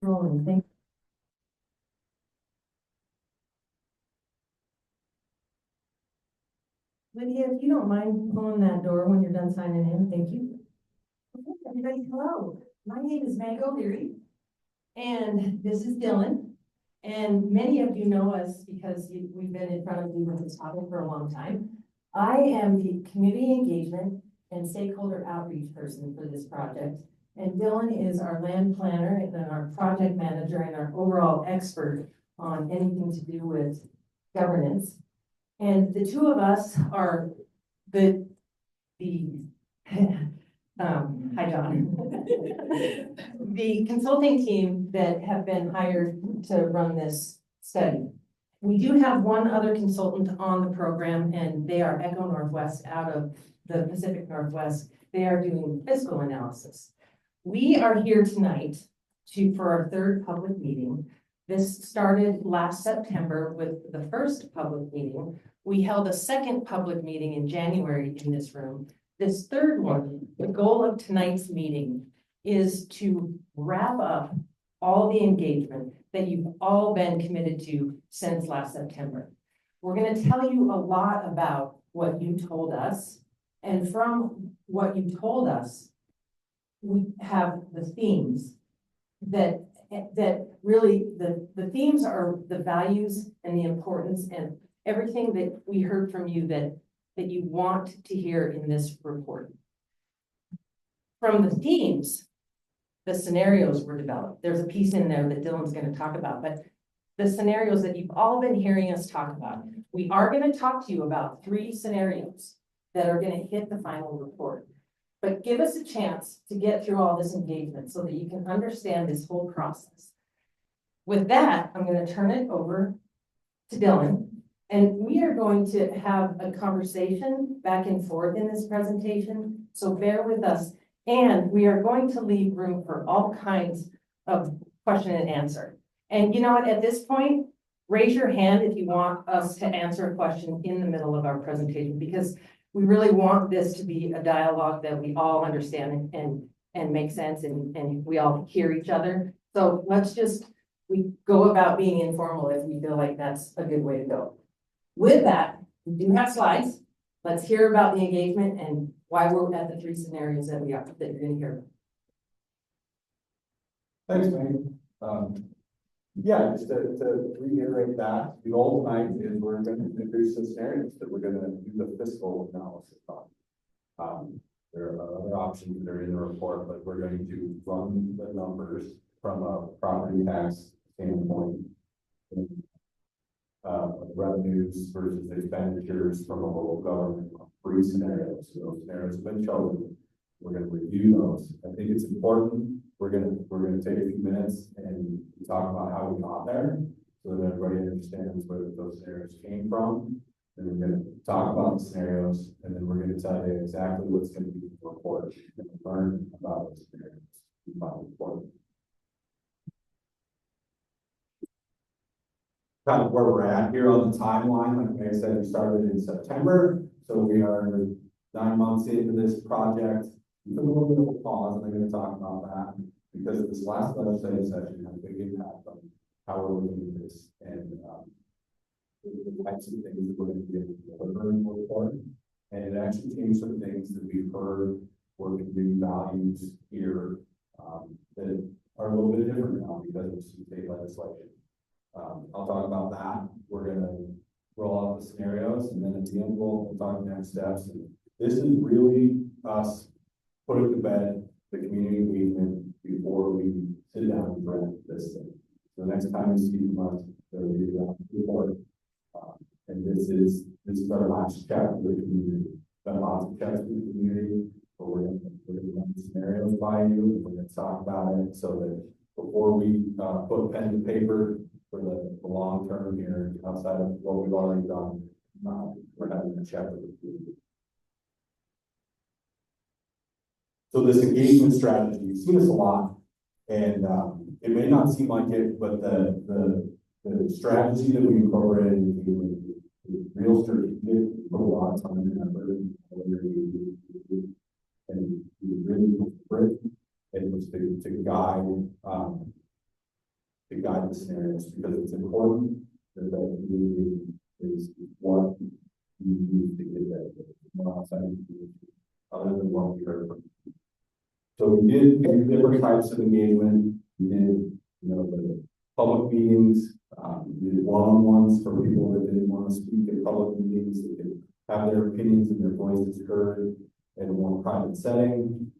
Rolling, thank Lydia, if you don't mind pulling that door when you're done signing in, thank you. Okay, everybody, hello. My name is Meg O'Leary, and this is Dylan. And many of you know us because we've been in front of you with this topic for a long time. I am the community engagement and stakeholder outreach person for this project. And Dylan is our land planner and then our project manager and our overall expert on anything to do with governance. And the two of us are the hi, John. The consulting team that have been hired to run this study. We do have one other consultant on the program, and they are Echo Northwest out of the Pacific Northwest. They are doing fiscal analysis. We are here tonight for our third public meeting. This started last September with the first public meeting. We held a second public meeting in January in this room. This third one, the goal of tonight's meeting is to wrap up all the engagement that you've all been committed to since last September. We're going to tell you a lot about what you told us, and from what you told us, we have the themes that really the themes are the values and the importance and everything that we heard from you that you want to hear in this report. From the themes, the scenarios were developed. There's a piece in there that Dylan's going to talk about, but the scenarios that you've all been hearing us talk about, we are going to talk to you about 3 scenarios that are going to hit the final report. But give us a chance to get through all this engagement so that you can understand this whole process. With that, I'm going to turn it over to Dylan, and we are going to have a conversation back and forth in this presentation, so bear with us. And we are going to leave room for all kinds of question and answer. And you know what, at this point, raise your hand if you want us to answer a question in the middle of our presentation, because we really want this to be a dialogue that we all understand and make sense and we all hear each other. So we go about being informal if we feel like that's a good way to go. With that, we do have slides. Let's hear about the engagement and why we're at the 3 scenarios that you're going to hear. Thanks, Meg. Yeah, just to reiterate that, the goal tonight is we're going to introduce the scenarios that we're going to do the fiscal analysis on. There are other options that are in the report, but we're going to run the numbers from a property tax standpoint, revenues versus expenditures from a local government, 3 scenarios. So those scenarios have been chosen. We're going to review those. I think it's important. We're going to take a few minutes and talk about how we got there so that everybody understands where those scenarios came from. And we're going to talk about the scenarios, and then we're going to tell you exactly what's going to be in the report and learn about those scenarios in the report. Kind of where we're at here on the timeline. Like I said, we started in September, so we are 9 months into this project. We took a little bit of a pause, and I'm going to talk about that because this last legislative session had a big impact on how we're looking at this and the types of things that we're going to be able to deliver in the report. And it actually changed some things that we've heard were community values here that are a little bit different now because of some state legislation. I'll talk about that. We're going to roll out the scenarios, and then at the end we'll talk next steps. And this is really us putting to bed the community engagement before we sit down and draft this thing. So the next time you see from us, there will be a report. And this is our last check with the community. Done lots of checks with the community, but we're going to run the scenarios by you, and we're going to talk about it so that before we put pen to paper for the long term here, outside of what we've already done, we're having a check with the community. So this engagement strategy, you've seen this a lot, and it may not seem like it, but the strategy that we incorporated into real strategic, we put a lot of time and effort and we really put it. It was to guide to guide the scenarios, because it's important that the community is what you need to get there. More outside of the community, other than what we heard from. So we did different types of engagement. We did, the public meetings, we did one-on-ones for people that didn't want to speak in public meetings. They could have their opinions and their voices heard in a more private setting.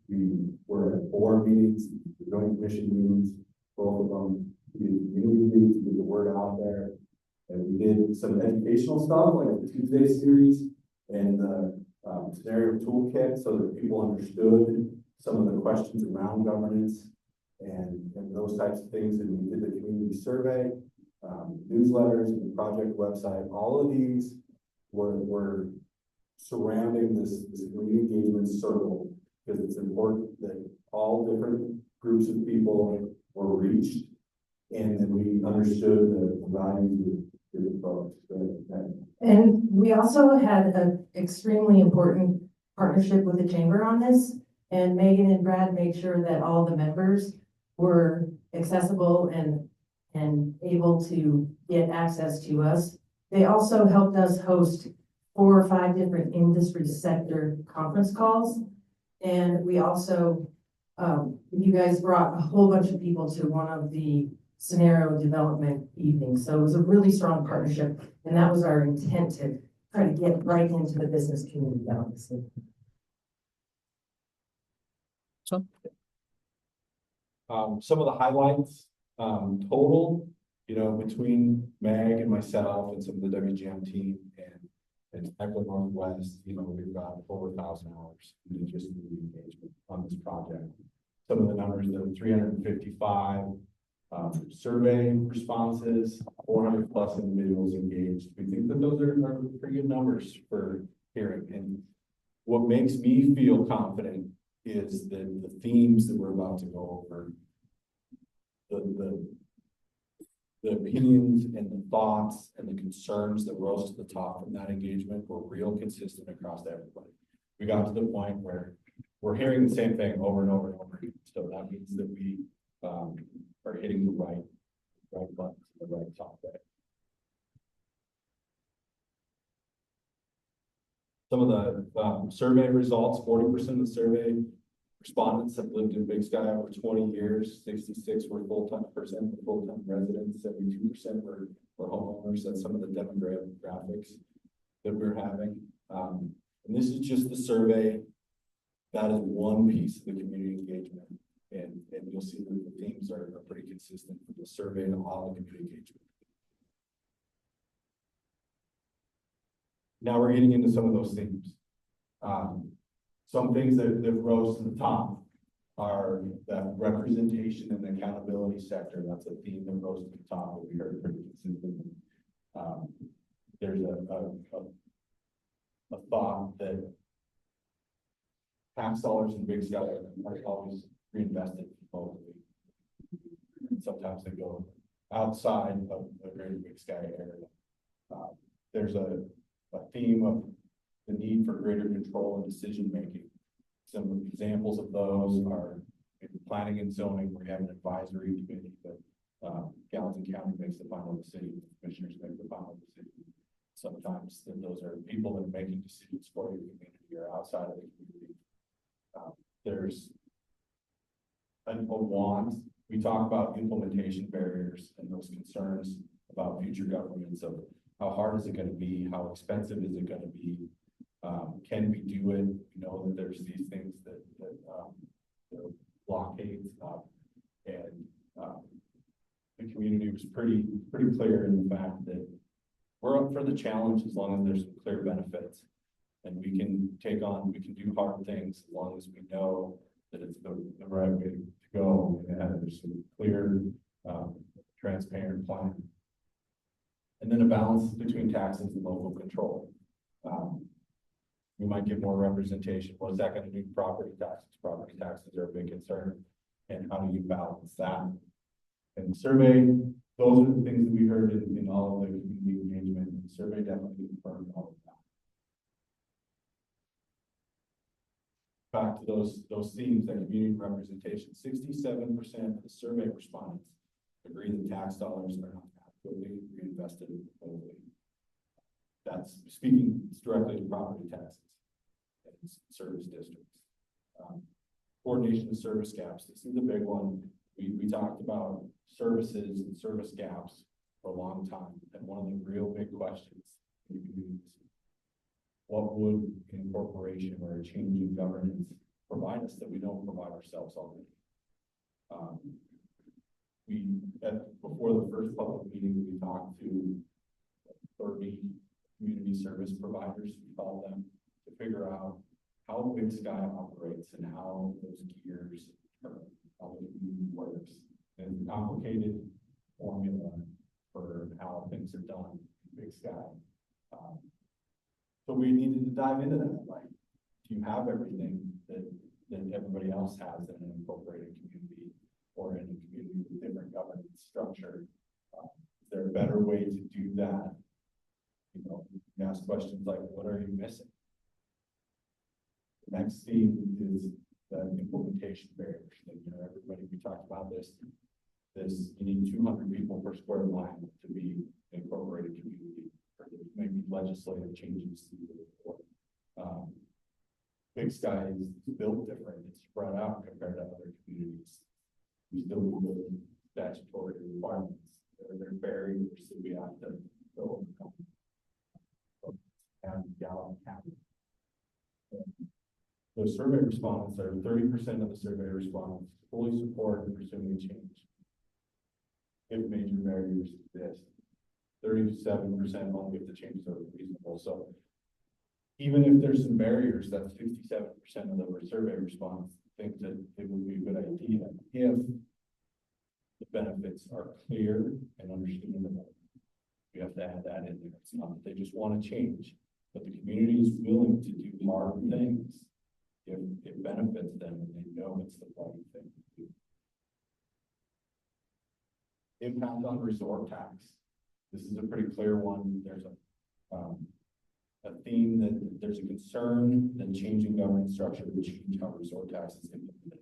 We were at board meetings, joint commission meetings, both of them. We did community meetings, to get the word out there. And we did some educational stuff like the Tuesday series and the scenario toolkit, so that people understood some of the questions around governance and those types of things. And we did the community survey, newsletters, and the project website. All of these were surrounding this community engagement circle, because it's important that all different groups of people were reached, and that we understood the values of the folks. And we also had an extremely important partnership with the chamber on this. And Megan and Brad made sure that all the members were accessible and able to get access to us. They also helped us host 4 or 5 different industry sector conference calls. And we also, you guys brought a whole bunch of people to one of the scenario development evenings. So it was a really strong partnership. And that was our intent, to try to get right into the business community, obviously. Some of the highlights, total, between Meg and myself and some of the WGM team and Eckler Northwest, we've got over 1,000 hours in just the engagement on this project. Some of the numbers, the 355 survey responses, 400 plus individuals engaged. We think that those are pretty good numbers for hearing. And what makes me feel confident is the themes that we're about to go over, the opinions and the thoughts and the concerns that rose to the top from that engagement were real consistent across everybody. We got to the point where we're hearing the same thing over and over and over again. So that means that we are hitting the right buttons, the right topic. Some of the survey results, 40% of the survey respondents have lived in Big Sky over 20 years, 66 were full-time residents, 72% were homeowners. That's some of the demographics that we're having. And this is just the survey. That is one piece of the community engagement. And you'll see that the themes are pretty consistent with the survey and all the community engagement. Now we're getting into some of those themes. Some things that rose to the top are that representation and accountability sector. That's a theme that rose to the top that we heard pretty consistently. There's a thought that tax dollars in Big Sky are always reinvested locally. Sometimes they go outside of the greater Big Sky area. There's a theme of the need for greater control and decision making. Some examples of those are in planning and zoning, where you have an advisory committee that Gallatin County makes the final decision, the commissioners make the final decision. Sometimes those are people that are making decisions for your community or outside of the community. There's a want. We talk about implementation barriers and those concerns about future governments of how hard is it going to be? How expensive is it going to be? Can we do it? We know that there's these things that blockades and the community was pretty clear in the fact that we're up for the challenge as long as there's some clear benefits, and we can do hard things as long as we know that it's the right way to go, and there's some clear, transparent plan. And then a balance between taxes and local control. We might get more representation. What is that going to do to property taxes? Property taxes are a big concern. And how do you balance that? And the survey, those are the things that we heard in all of the community engagement. And the survey definitely confirmed all of that. Back to those themes, that community representation. 67% of the survey respondents agree that tax dollars are not adequately reinvested locally. That's speaking directly to property taxes and service districts. Coordination of service gaps. This is the big one. We talked about services and service gaps for a long time. And one of the real big questions in communities, what would incorporation or a change in governance provide us that we don't provide ourselves already? Before the first public meeting, we talked to 30 community service providers, we call them, to figure out how Big Sky operates and how those gears turn, how it works. And it's a complicated formula for how things are done in Big Sky. So we needed to dive into that. Like, do you have everything that everybody else has in an incorporated community or in a community with different governance structure? Is there a better way to do that? You know, you ask questions like, what are you missing? The next theme is the implementation barriers. And, you know, everybody, we talked about this, you need 200 people per square mile to be an incorporated community, or maybe legislative changes to the report. Big Sky is built different. It's spread out compared to other communities. We still need statutory requirements. There are barriers that we have to overcome. And Gallup County. The survey respondents are 30% of the survey respondents fully support and pursuing change. If major barriers exist, 37% only if the changes are reasonable. So even if there's some barriers, that's 57% of the survey respondents think that it would be a good idea if the benefits are clear and understandable. We have to add that in there. It's not that they just want to change, but the community is willing to do hard things if it benefits them and they know it's the right thing to do. Impact on resort tax. This is a pretty clear one. There's a theme that there's a concern that changing governance structure would change how resort tax is implemented.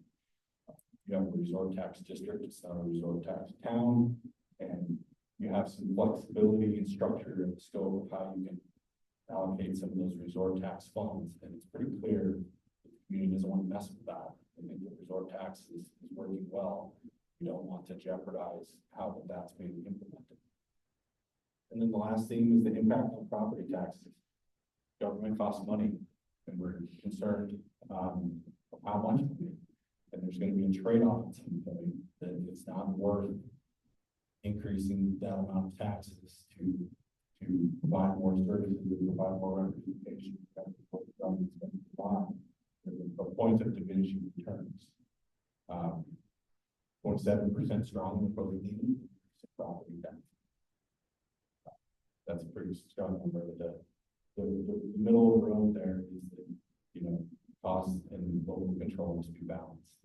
You have a resort tax district, it's not a resort tax town, and you have some flexibility and structure in the scope of how you can allocate some of those resort tax funds, and it's pretty clear the community doesn't want to mess with that. I think the resort tax is working well. We don't want to jeopardize how that's being implemented. And then the last thing is the impact on property taxes. Government costs money, and we're concerned of how much money. And there's going to be a trade-off at some point that it's not worth increasing that amount of taxes to provide more services, to provide more representation. That's what the government's going to provide. There's a point of diminishing returns. 27% strong in the property tax. That's a pretty strong number. The middle of the road there is that, you know, costs and local control must be balanced.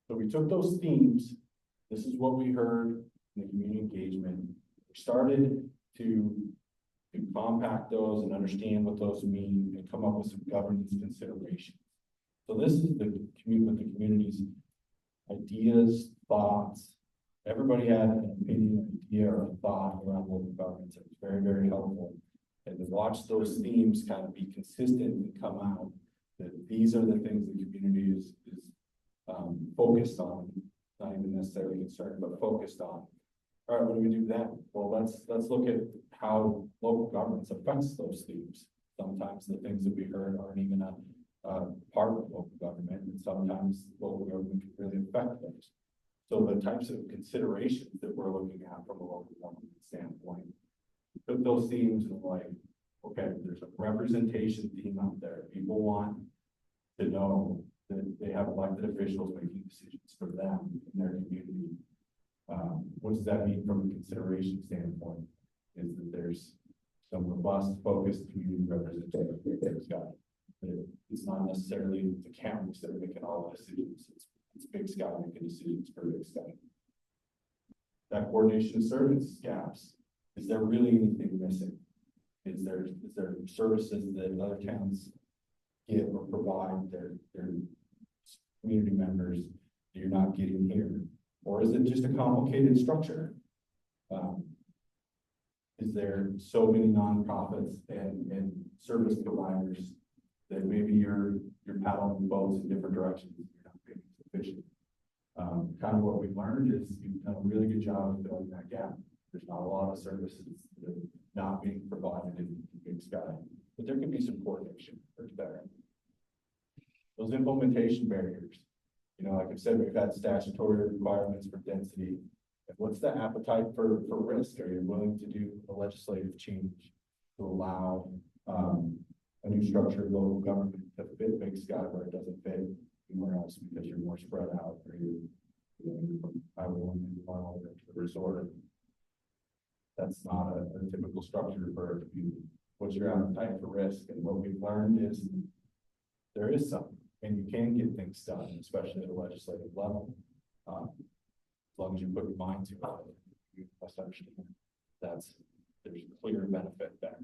So we took those themes. This is what we heard in the community engagement. We started to compact those and understand what those mean and come up with some governance considerations. So this is the community's ideas, thoughts. Everybody had an opinion, idea, or a thought around local governance. It was very, very helpful. And to watch those themes kind of be consistent and come out, that these are the things the community is focused on, not even necessarily concerned, but focused on. All right, what do we do then? Well, let's look at how local governance affects those themes. Sometimes the things that we heard aren't even a part of local government, and sometimes local government can really affect those. So the types of considerations that we're looking at from a local government standpoint, we put those themes and like, okay, there's a representation theme out there. People want to know that they have elected officials making decisions for them in their community. What does that mean from a consideration standpoint? Is that there's some robust, focused community representation. It's not necessarily the counties that are making all the decisions. It's Big Sky making decisions for Big Sky. That coordination of service gaps. Is there really anything missing? Is there services that other towns give or provide their community members that you're not not getting here? Or is it just a complicated structure? Is there so many nonprofits and service providers that maybe you're paddling boats in different directions, you're not being sufficient? Kind of what we've learned is you've done a really good job of filling that gap. There's not a lot of services that are not being provided in Big Sky, but there can be some coordination or better. Those implementation barriers, you know, like I said, we've had statutory requirements for density. What's the appetite for risk? Are you willing to do a legislative change to allow a new structure of local government to fit Big Sky where it doesn't fit anywhere else because you're more spread out, or you're from Highway 191 all the way to the resort? That's not a typical structure for a community. What's your appetite for risk? And what we've learned is there is some, and you can get things done, especially at a legislative level. As long as you put your mind to it, you must understand there's a clear benefit there.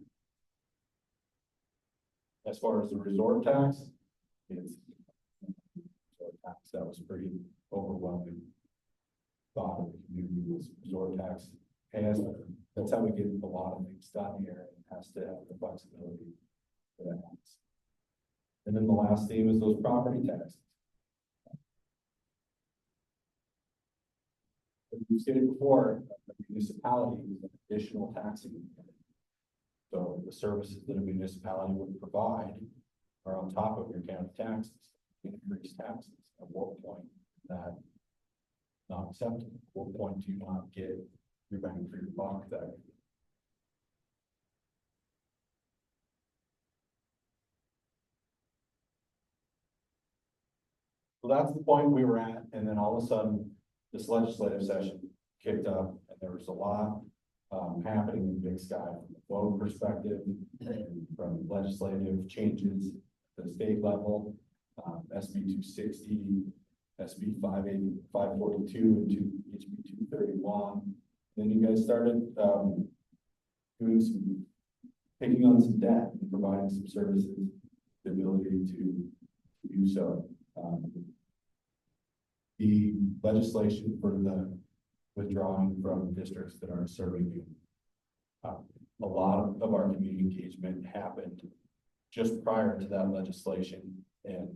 As far as the resort tax, it's resort tax that was pretty overwhelming. Thought of the community was resort tax. And that's how we get a lot of things done here. It has to have the flexibility for that. And then the last theme is those property taxes. As we stated before, the municipality is an additional taxing unit. So the services that a municipality would provide are on top of your county taxes, increased taxes. At what point is that not acceptable? At what point do you not get your bang for your buck there? So that's the point we were at, and then all of a sudden, this legislative session kicked up, and there was a lot happening in Big Sky from the vote perspective, and from legislative changes at the state level, SB 260, SB 542, and HB 231. Then you guys started taking on some debt and providing some services, the ability to do so. The legislation for the withdrawing from districts that aren't serving you. A lot of our community engagement happened just prior to that legislation, and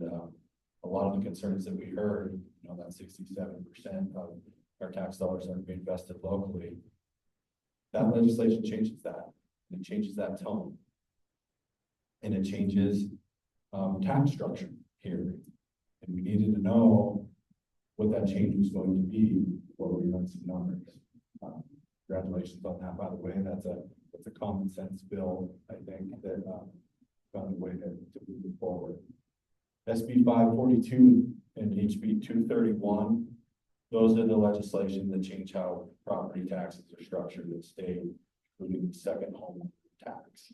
a lot of the concerns that we heard, you know, that 67% of our tax dollars are being invested locally. That legislation changes that. It changes that tone, and it changes tax structure here. And we needed to know what that change was going to be before we run some numbers. Congratulations on that, by the way. That's a common sense bill, I think, that found a way to move it forward. SB 542 and HB 231, those are the legislation that change how property taxes are structured in the state, including the second home tax.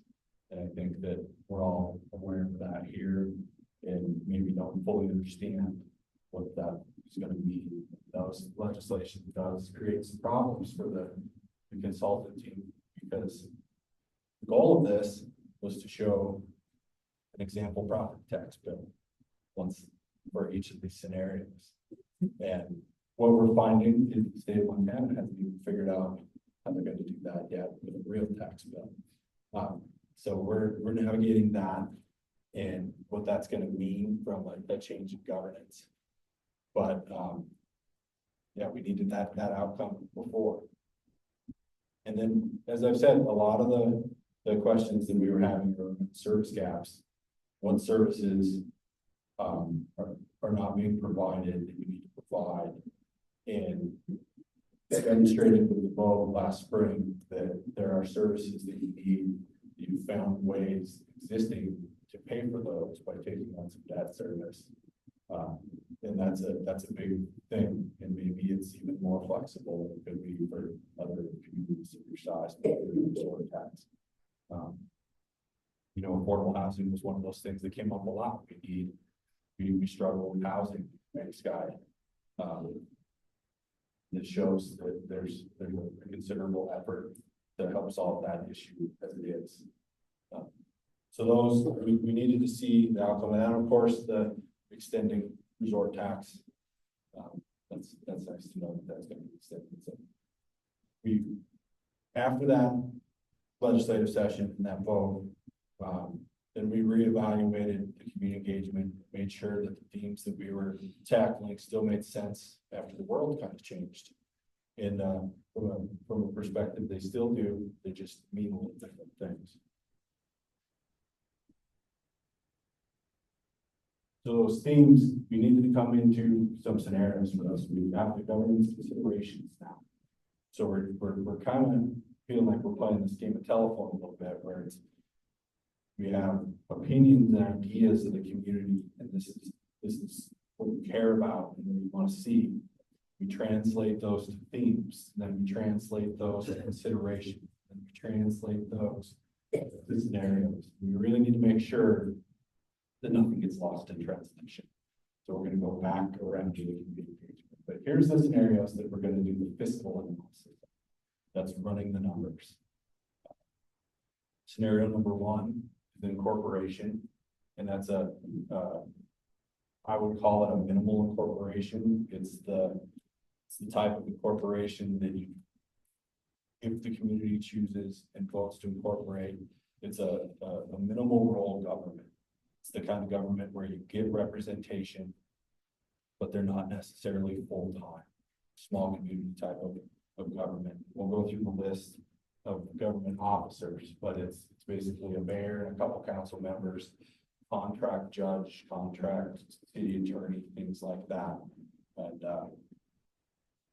And I think that we're all aware of that here, and maybe don't fully understand what that is going to be. Those legislation does create some problems for the consultant team, because the goal of this was to show an example property tax bill once for each of these scenarios. And what we're finding is the state of Montana hasn't even figured out how they're going to do that yet with a real tax bill. So we're navigating that and what that's going to mean from a change in governance. But yeah, we needed that outcome before. And then, as I've said, a lot of the questions that we were having were service gaps. What services are not being provided that you need to provide? And demonstrated with the vote last spring that there are services that you need. You found ways existing to pay for those by taking on some debt service. And that's a big thing, and maybe it's even more flexible than it could be for other communities of your size, resort tax. You know, affordable housing was one of those things that came up a lot. We struggle with housing in Big Sky. This shows that there's a considerable effort to help solve that issue as it is. So those we needed to see the outcome, and then of course the extending resort tax. That's that's nice to know that that's gonna be extended. So we, after that legislative session and that vote, then we reevaluated the community engagement, made sure that the themes that we were tackling still made sense after the world kind of changed. And from a perspective, they still do, they just mean a little different things. So those themes, we needed to come into some scenarios for us. We have the governance considerations now. So we're kind of feeling like we're playing this game of telephone a little bit, where it's, we have opinions and ideas of the community, and this is what we care about and what we want to see. We translate those to themes, and then we translate those to considerations, and we translate those to scenarios. We really need to make sure that nothing gets lost in translation. So we're going to go back around to the community engagement. But here's the scenarios that we're going to do the fiscal analysis. That's running the numbers. Scenario number one is incorporation, and that's I would call it a minimal incorporation. It's the type of incorporation that you, if the community chooses and votes to incorporate, it's a minimal role government. It's the kind of government where you get representation, but they're not necessarily full-time, small community type of government. We'll go through the list of government officers, but it's basically a mayor and a couple council members, contract judge, contract city attorney, things like that. And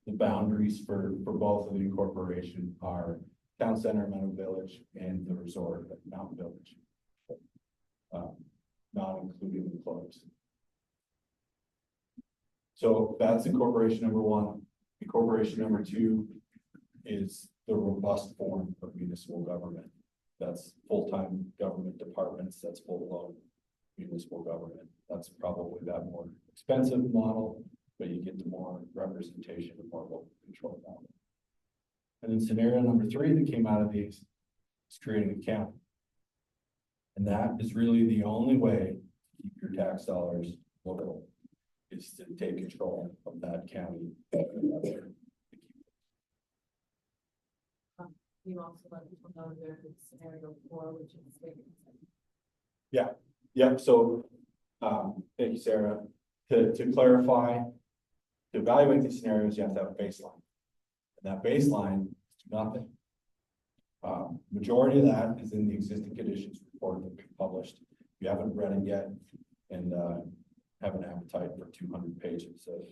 the boundaries for both of the incorporation are town center, Meadow Village, and the resort at Mountain Village, not including the clubs. So that's incorporation number one. Incorporation number two is the robust form of municipal government. That's full-time government departments, that's full-blown municipal government. That's probably that more expensive model, but you get to more representation and more local control model. And then scenario number three that came out of these is creating a county. And that is really the only way to keep your tax dollars local, is to take control of that county. You also let people know there's scenario 4, which is state consent. Yep. So, thank you, Sarah. To clarify, to evaluate these scenarios, you have to have a baseline. And that baseline is nothing. Majority of that is in the existing conditions report that we've published. If you haven't read it yet and have an appetite for 200 pages of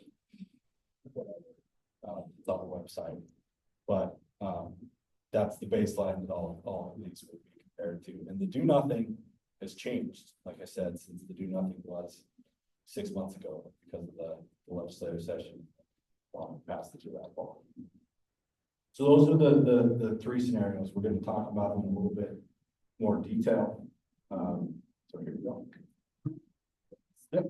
whatever, it's on the website. But that's the baseline that all of these would be compared to. And the do nothing has changed, like I said, since the do nothing was 6 months ago because of the legislative session passage of that law. So those are the three scenarios. We're going to talk about them in a little bit more detail. So here we go. Yep.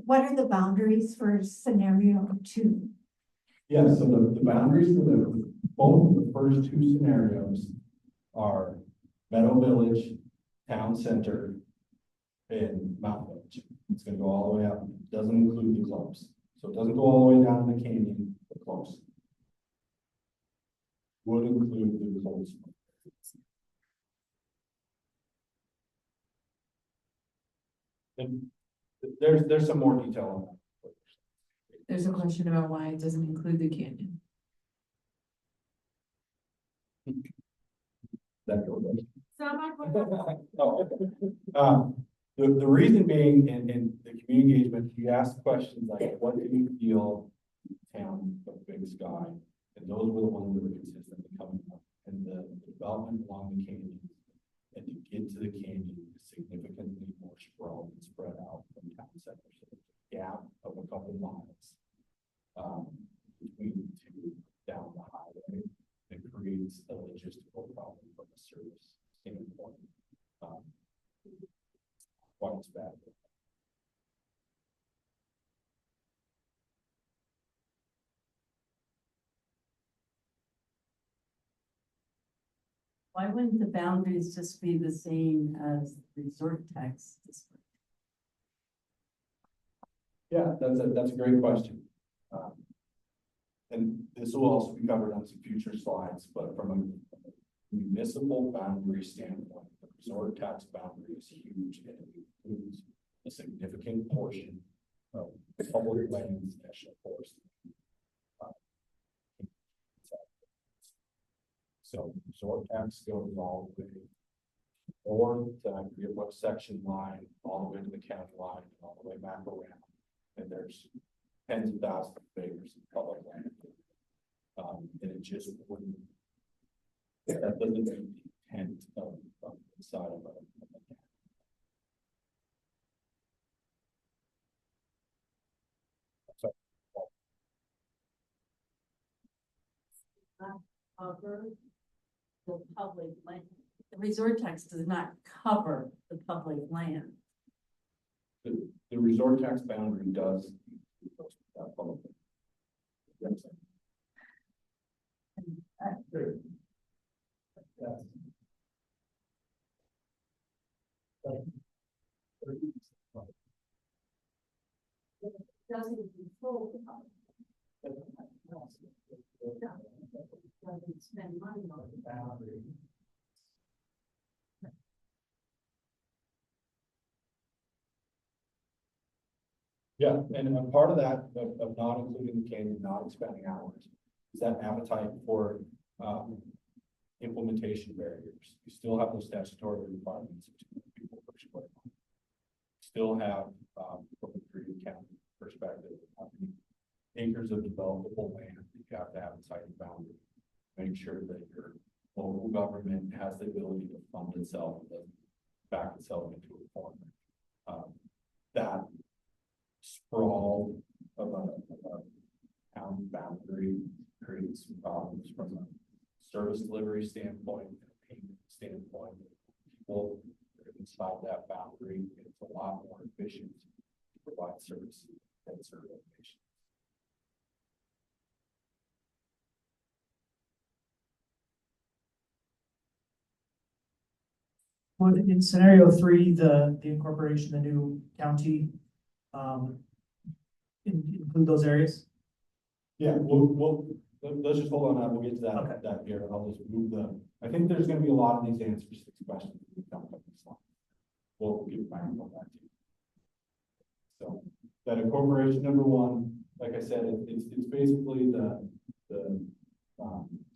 What are the boundaries for scenario 2? Yeah, so the boundaries for both of the first two scenarios are Meadow Village, Town Center, and Mountain Village. It's gonna go all the way up, doesn't include the clubs. So it doesn't go all the way down to the canyon, but close. Would include the clubs. And there's some more detail on that. There's a question about why it doesn't include the canyon. That goes. It's not my question. Oh, the reason being in the community engagement, you ask questions like, what do you feel town of Big Sky? And those were the ones that were consistently coming up. And the development along the canyon and to get to the canyon is significantly more sprawled and spread out from town center. So there's a gap of a couple miles between the two down the highway. It creates a logistical problem from a service standpoint. Quite as bad. Why wouldn't the boundaries just be the same as resort tax district? Yeah, that's a great question. And this will also be covered on some future slides, but from a municipal boundary standpoint, the resort tax boundary is huge and it includes a significant portion of public lands, national forest. So resort tax goes all the way north to I forget what section line, all the way to the county line, all the way back around. And there's tens of thousands of acres of public land. And it just wouldn't, that doesn't meet the intent of the side of it. Cover the public land. The resort tax does not cover the public land. The resort tax boundary does. Public. Yes. Doesn't control the public. Doesn't spend money on the boundary. Yeah, and a part of that, of not including the canyon, not expanding hours, is that appetite for, implementation barriers. You still have those statutory requirements of 2 people per square mile. Still have, from a Green County perspective, how many acres of developable land you have to have inside your boundary. Make sure that your local government has the ability to fund itself and doesn't back itself into a corner. That sprawl of a town boundary creates some problems from a service delivery standpoint, a payment standpoint. People that are inside that boundary, it's a lot more efficient to provide services than serve locations. Would in scenario 3, the incorporation, the new county, include those areas? Yeah, let's just hold on that. We'll get to that, Okay. that here. I'll just move I think there's gonna be a lot of these answers to these questions. We don't have this slide. We'll get back on that too. So that incorporation number 1, like I said, it's basically the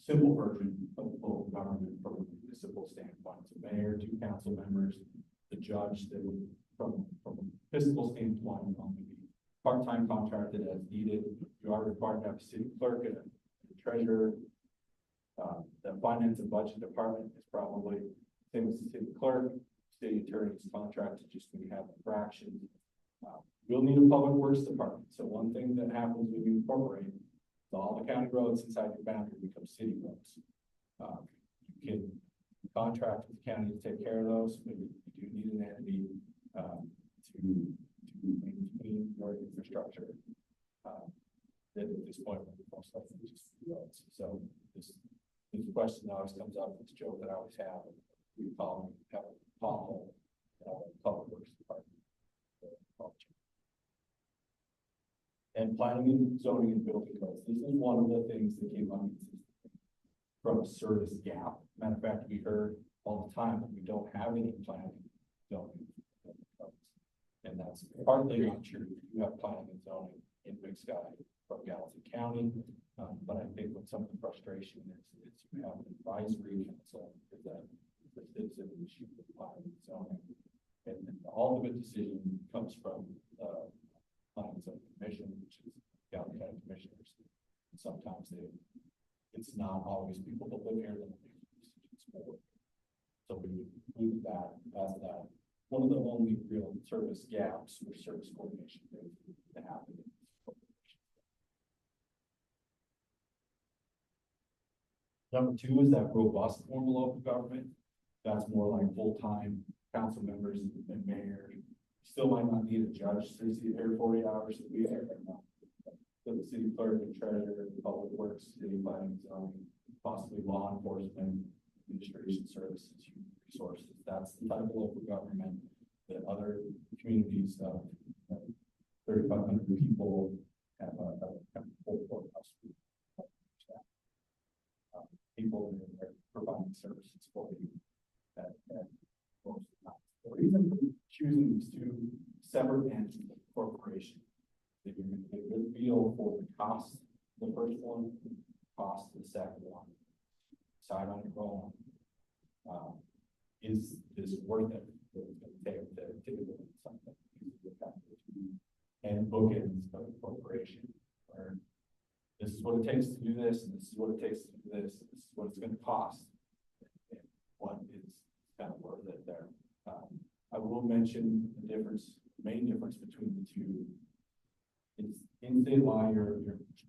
simple version of local government from a municipal standpoint. So mayor, 2 council members, the judge that would, from a fiscal standpoint, only be part-time contracted as needed. You are required to have a city clerk and a treasurer. The finance and budget department is probably same as the city clerk. City attorney's contracted just when you have infractions. You'll need a public works department. So one thing that happens when you incorporate is all the county roads inside your boundary become city roads. You can contract with the county to take care of those, but you do need an entity to maintain your infrastructure. That at this point, most likely just roads. So this question always comes up. It's a joke that I always have. We call them have a pothole public works department. And planning and zoning and building codes. This is one of the things that came up from a service gap. Matter of fact, we heard all the time that we don't have any planning zoning codes. And that's partly not true. You have planning and zoning in Big Sky from Gallatin County. But I think what some of the frustration is you have an advisory council that it's an issue with planning and zoning. And the ultimate decision comes from planning and zoning commission, which is Gallatin County commissioners. And sometimes it's not always people that live here that make decisions for. So we would include that as that one of the only real service gaps or service coordination things that happen. Number 2 is that robust form of local government. That's more like full-time council members and mayors. Still might not need a judge 60 or 40 hours a week. So the city clerk and treasurer, public works, city planning, zoning, possibly law enforcement, administration services, human resources. That's the type of local government that other communities of 3,500 people have a full courthouse. People that are providing services for you that most of the time. Or even choosing these two separate entities of corporation, that you're going to get a good feel for the cost of the first one, cost of the second one. Decide on your own. Is this worth it? What it's going to take to do something? And bookends of corporation, where this is what it takes to do this, and this is what it takes to do this, and this is what it's going to cost, and what is kind of worth it there. I will mention the difference, main difference between the two. It's in state law, you're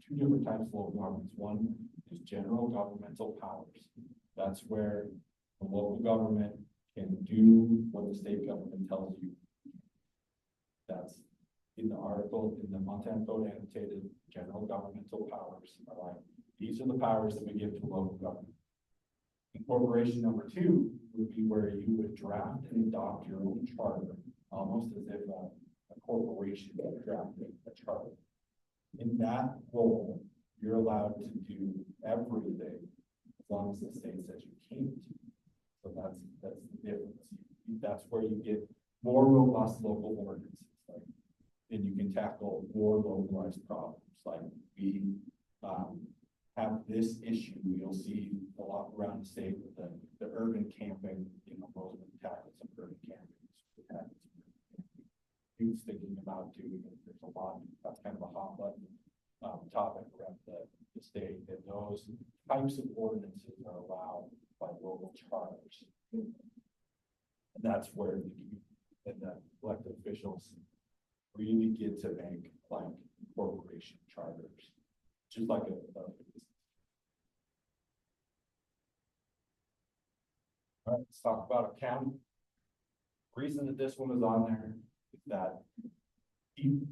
two different types of local governments. One is general governmental powers. That's where the local government can do what the state government tells you. That's in the article in the Montana Code annotated. General governmental powers are like, these are the powers that we give to local government. Incorporation number 2 would be where you would draft and adopt your own charter, almost as if a corporation drafted a charter. In that role, you're allowed to do everything as long as the state says you can't. So that's the difference. That's where you get more robust local ordinances. Like, and you can tackle more localized problems. Like we have this issue, you'll see a lot around the state with the urban camping, Roseman tackled some urban camping. Who's thinking about doing it? There's a lot, that's kind of a hot button topic around the state, and those types of ordinances are allowed by local charters. And that's where the elected officials really get to make like corporation charters, just like all right, let's talk about a county. Reason that this one is on there is that keep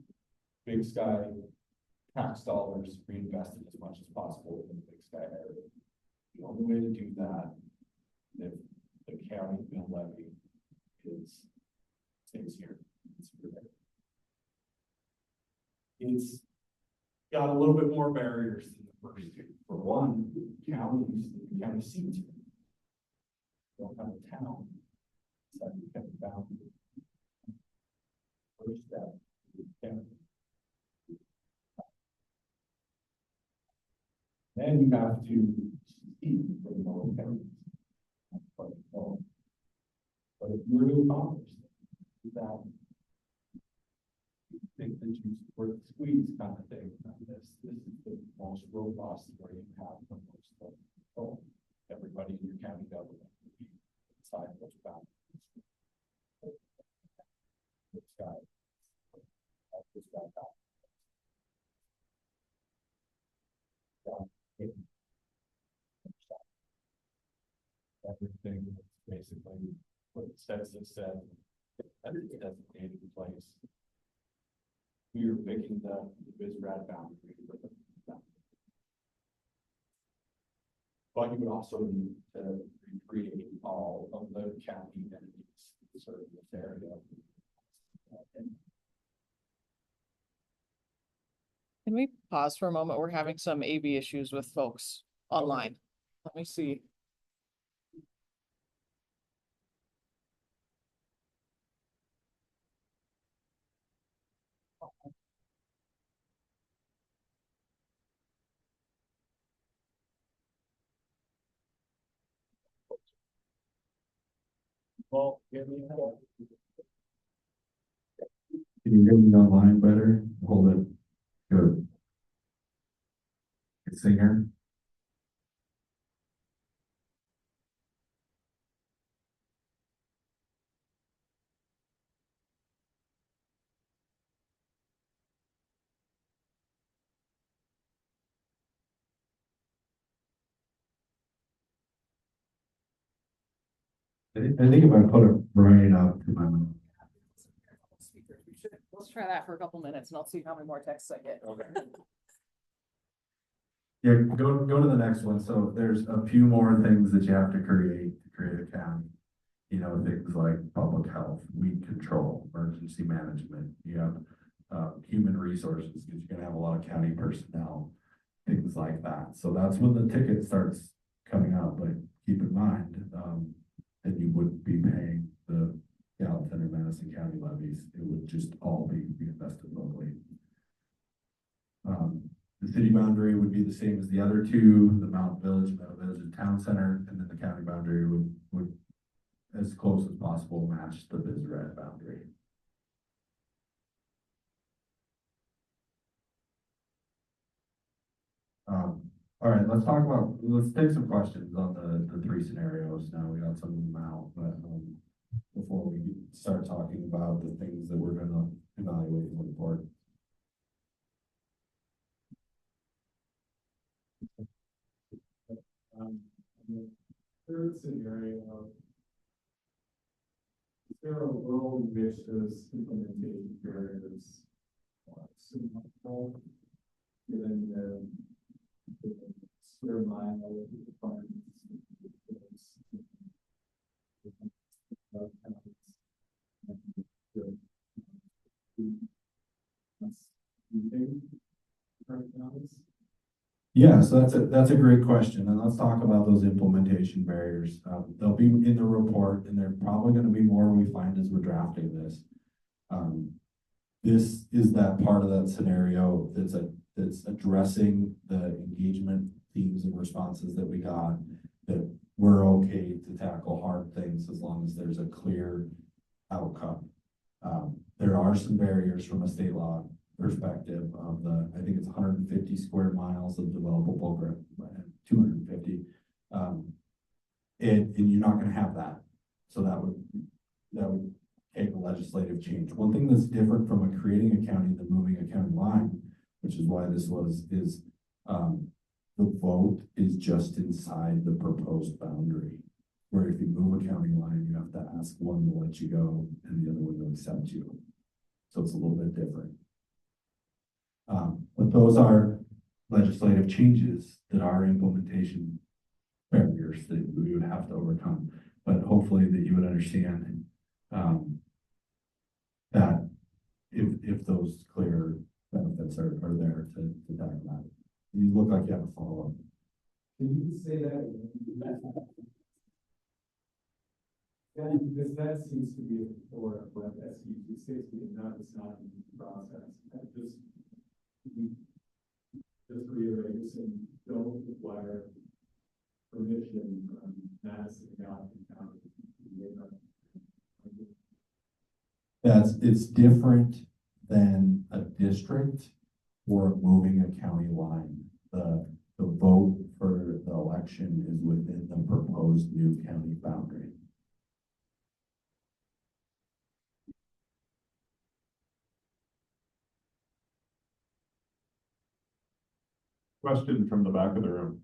Big Sky tax dollars reinvested as much as possible in the Big Sky area. The only way to do that, if the county mill levy stays here. It's got a little bit more barriers than the first two. For one, county seat. Don't have a town. So you can bound. First step. Then you have to seek for the local counties. But if you were to accomplish that, think that you were the squeeze kind of thing. This is the most robust where you have the most control. Everybody in your county government will be inside those boundaries. This guy everything is basically what it says that is designated place. We are picking the BizRad boundary for the boundary. But you would also need to recreate all of the county entities that serve this area. Can we pause for a moment? We're having some AV issues with folks online. Let me see. Well, Can you hear me online better? Hold it. Good. Singer. I think if I put it right up to my mouth. Let's try that for a couple minutes and I'll see how many more texts I get. okay. Yeah, go to the next one. So there's a few more things that you have to create a county. You know, things like public health, weed control, emergency management. You have human resources, because you're gonna have a lot of county personnel, things like that. So that's when the ticket starts coming out, but keep in mind, that you wouldn't be paying the Gallatin or Madison County levies. It would just all be reinvested locally. The city boundary would be the same as the other two, the Mountain Village, Meadow Village and Town Center, and then the county boundary would as close as possible match the BizRed boundary. All right, let's take some questions on the three scenarios. Now we got some of them out, but before we start talking about the things that we're gonna evaluate in the report. The third scenario, is there a world in which those implementation barriers are symmetrical, given the square mile requirements? Yeah, so that's a great question, and let's talk about those implementation barriers. They'll be in the report, and they're probably going to be more we find as we're drafting this. This is that part of that scenario that's addressing the engagement themes and responses that we got, that we're okay to tackle hard things as long as there's a clear outcome. There are some barriers from a state law perspective of I think it's 150 square miles of developable ground, 250. And you're not going to have that. So that would take a legislative change. One thing that's different from creating a county than moving a county line, which is why this is the vote is just inside the proposed boundary. Where if you move a county line, you have to ask one to let you go and the other one to accept you. So it's a little bit different. But those are legislative changes that are implementation barriers that we would have to overcome. But hopefully that you would understand that if those clear benefits are there to talk about it. You look like you have a follow-up. Can you say that? Yeah, because that seems to be a core of what SU 260 and not the signing process. Just reiterate, and don't require permission from Madison County. It's different than a district or moving a county line. The vote for the election is within the proposed new county boundary. Question from the back of the room.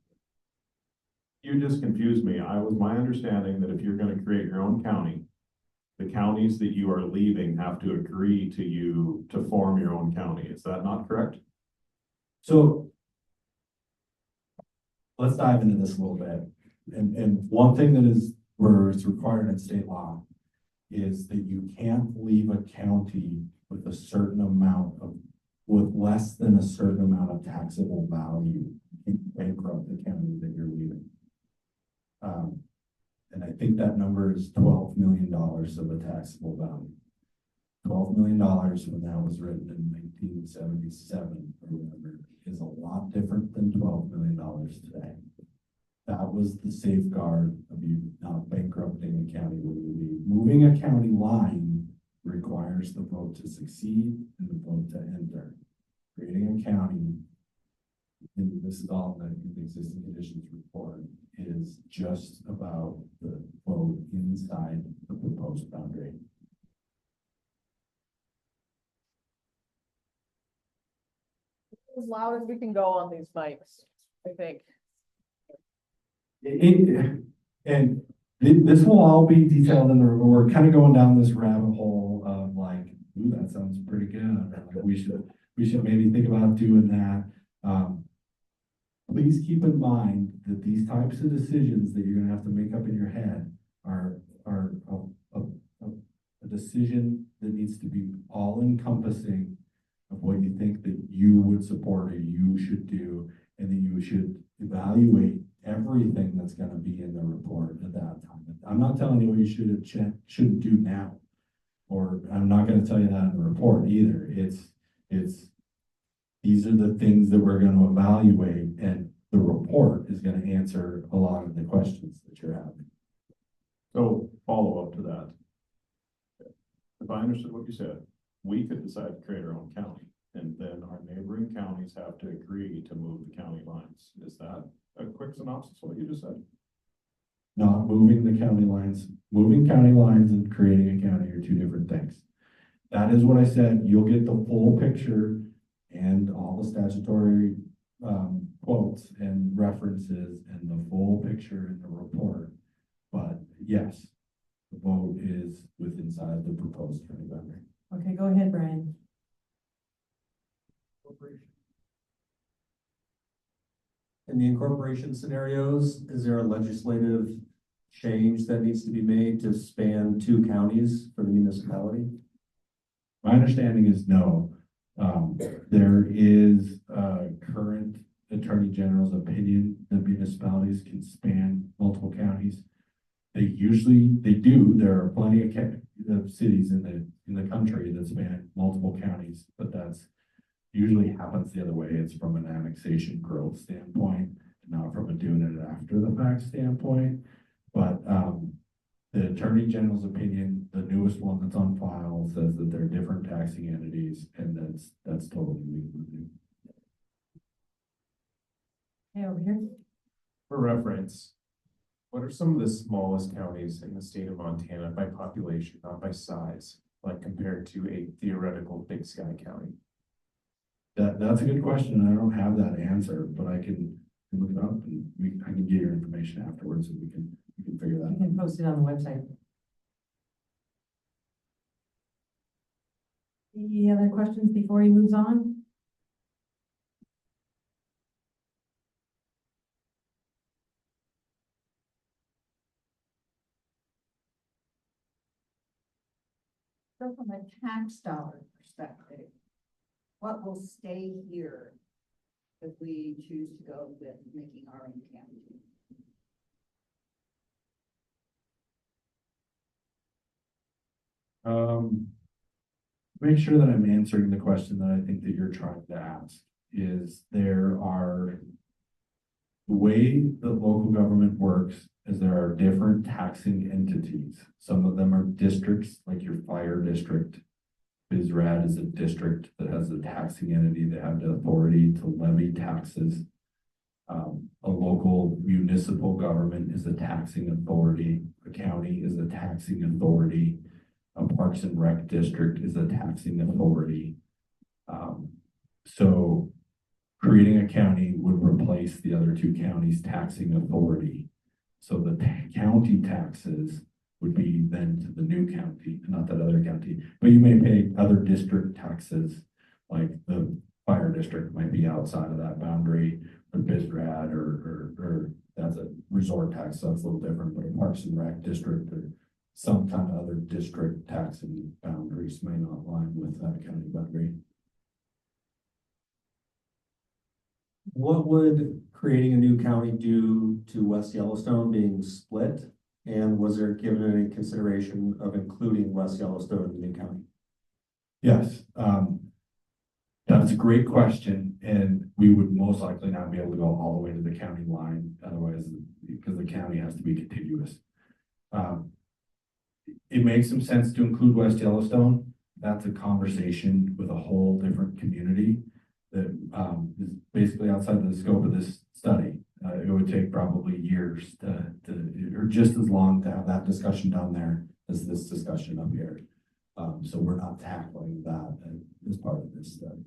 You just confused me. My understanding that if you're going to create your own county, the counties that you are leaving have to agree to you to form your own county. Is that not correct? So let's dive into this a little bit. And one thing that is where it's required in state law is that you can't leave a county with a certain amount of with less than a certain amount of taxable value in bankrupt the county that you're leaving. And I think that number is $12 million of a taxable value. $12 million when that was written in 1977 or whatever is a lot different than $12 million today. That was the safeguard of you not bankrupting a county when you leave. Moving a county line requires the vote to succeed and the vote to enter. Creating a county, and this is all in the existing conditions report, is just about the vote inside the proposed boundary. As loud as we can go on these mics, I think. And this will all be detailed in the report. We're kind of going down this rabbit hole of like, ooh, that sounds pretty good. Like we should maybe think about doing that. please keep in mind that these types of decisions that you're gonna have to make up in your head are a decision that needs to be all encompassing of what you think that you would support or you should do, and that you should evaluate everything that's gonna be in the report at that time. I'm not telling you what you shouldn't do now, or I'm not gonna tell you that in the report either. These are the things that we're gonna evaluate, and the report is gonna answer a lot of the questions that you're having. So follow up to that. If I understood what you said, we could decide to create our own county, and then our neighboring counties have to agree to move the county lines. Is that a quick synopsis of what you just said? Not moving the county lines, moving county lines and creating a county are two different things. That is what I said. You'll get the full picture and all the statutory quotes and references and the full picture in the report. But yes, the vote is with inside the proposed county boundary. Okay, go ahead, Brian. In the incorporation scenarios, is there a legislative change that needs to be made to span 2 counties for the municipality? My understanding is no. There is a current Attorney General's opinion that municipalities can span multiple counties. They do. There are plenty of cities in the country that span multiple counties, but that's usually happens the other way. It's from an annexation growth standpoint, not from a doing it after the fact standpoint. But the Attorney General's opinion, the newest one that's on file, says that they're different taxing entities, and that's totally legal. Hey, over here. For reference, what are some of the smallest counties in the state of Montana by population, not by size, like compared to a theoretical Big Sky County? That's a good question. I don't have that answer, but I can look it up and I can get your information afterwards, and we can figure that You out. can post it on the website. Any other questions before he moves on? So from a tax dollar perspective, what will stay here if we choose to go with making our own county? Make sure that I'm answering the question that I think that you're trying to ask. Is there are the way that local government works is there are different taxing entities. Some of them are districts, like your fire district. BizRad is a district that has a taxing entity that have the authority to levy taxes. A local municipal government is a taxing authority. A county is a taxing authority. A Parks and Rec district is a taxing authority. So creating a county would replace the other 2 counties' taxing authority. So the county taxes would be then to the new county, not that other county, but you may pay other district taxes, like the fire district might be outside of that boundary, or BizRad, or that's a resort tax, so it's a little different, but a Parks and Rec district or some kind of other district taxing boundaries may not align with that county boundary. What would creating a new county do to West Yellowstone being split? And was there given any consideration of including West Yellowstone in the new county? Yes, that's a great question, and we would most likely not be able to go all the way to the county line, otherwise, because the county has to be contiguous. It makes some sense to include West Yellowstone. That's a conversation with a whole different community that is basically outside the scope of this study. It would take probably years or just as long to have that discussion down there as this discussion up here. So we're not tackling that as part of this study.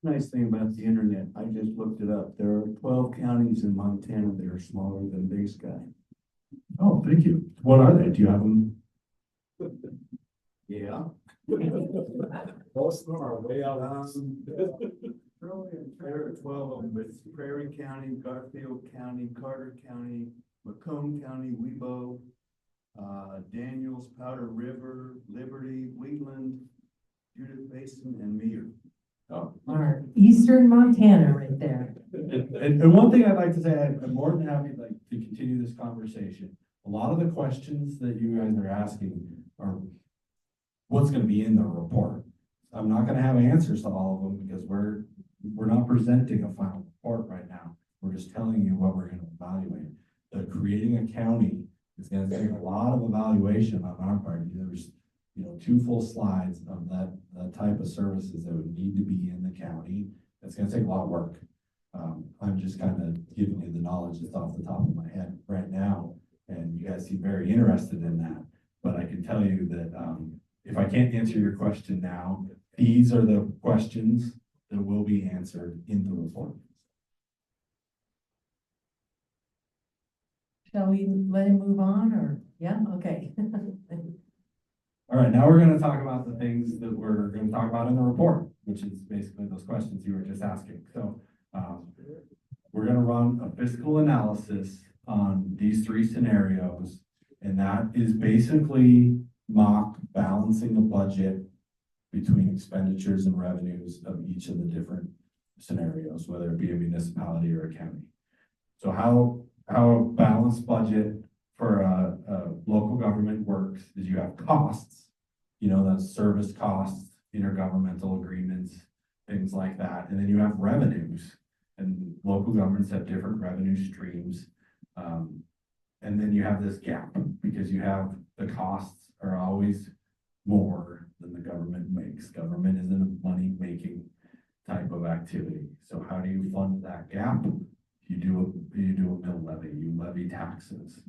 Nice thing about the internet, I just looked it up. There are 12 counties in Montana that are smaller than Big Sky. Oh, thank you. What are they? Do you have them? Yeah. Most of them are way out. There are 12 of them, but it's Prairie County, Garfield County, Carter County, Macomb County, Webo, Daniels, Powder River, Liberty, Wheatland, Judith Basin, and Meter. Our eastern Montana right there. And one thing I'd like to say, I'm more than happy like to continue this conversation. A lot of the questions that you guys are asking are what's gonna be in the report. I'm not gonna have answers to all of them because we're not presenting a final report right now. We're just telling you what we're gonna evaluate. The creating a county is gonna take a lot of evaluation on our part. There's, 2 full slides of that type of services that would need to be in the county. It's gonna take a lot of work. I'm just kind of giving you the knowledge that's off the top of my head right now. And you guys seem very interested in that. But I can tell you that if I can't answer your question now, these are the questions that will be answered in the report. Shall we let him move on or, yeah, okay. All right, now we're going to talk about the things that we're going to talk about in the report, which is basically those questions you were just asking. So we're going to run a fiscal analysis on these 3 scenarios, and that is basically mock balancing a budget between expenditures and revenues of each of the different scenarios, whether it be a municipality or a county. So how a balanced budget for a local government works is you have costs, that's service costs, intergovernmental agreements, things like that. And then you have revenues, and local governments have different revenue streams. And then you have this gap because you have the costs are always more than the government makes. Government isn't a money-making type of activity. So how do you fund that gap? You do a mill levy, you levy taxes.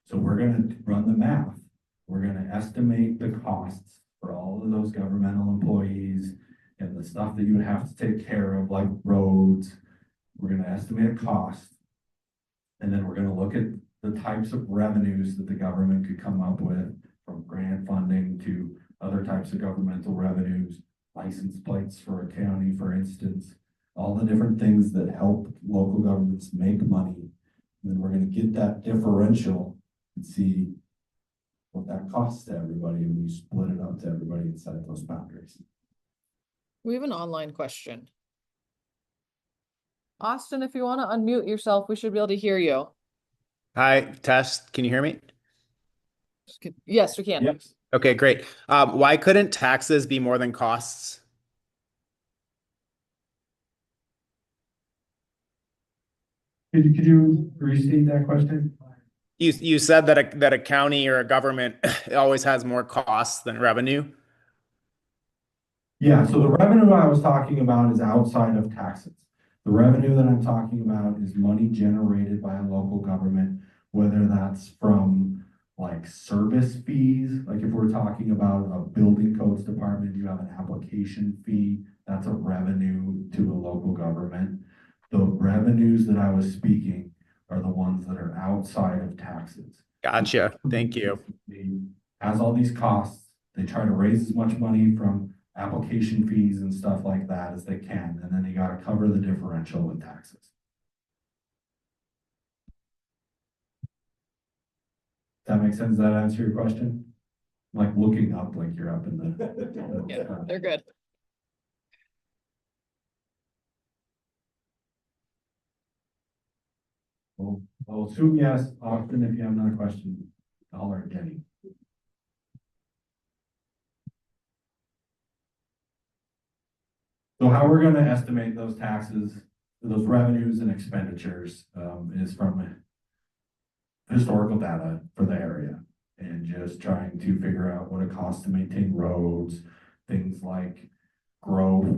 So we're going to run the math. We're going to estimate the costs for all of those governmental employees and the stuff that you would have to take care of, like roads. We're going to estimate a cost. And then we're going to look at the types of revenues that the government could come up with, from grant funding to other types of governmental revenues, license plates for a county, for instance, all the different things that help local governments make money. And then we're going to get that differential and see what that costs to everybody when you split it up to everybody inside those boundaries. We have an online question. Austin, if you want to unmute yourself, we should be able to hear you. Hi, test. Can you hear me? Yes, we can. Yep. Okay, great. Why couldn't taxes be more than costs? Could you restate that question? You said that a county or a government always has more costs than revenue. Yeah, so the revenue I was talking about is outside of taxes. The revenue that I'm talking about is money generated by a local government, whether that's from like service fees, like if we're talking about a building codes department, you have an application fee, that's a revenue to a local government. The revenues that I was speaking are the ones that are outside of taxes. Gotcha. Thank you. Has all these costs. They try to raise as much money from application fees and stuff like that as they can. And then you got to cover the differential with taxes. Does that make sense? Does that answer your question? I'm like looking up like you're up in the Yeah, they're good. I'll assume yes. Austin, if you have another question, holler at Jenny. So how we're going to estimate those taxes, those revenues and expenditures is from historical data for the area and just trying to figure out what it costs to maintain roads, things like growth.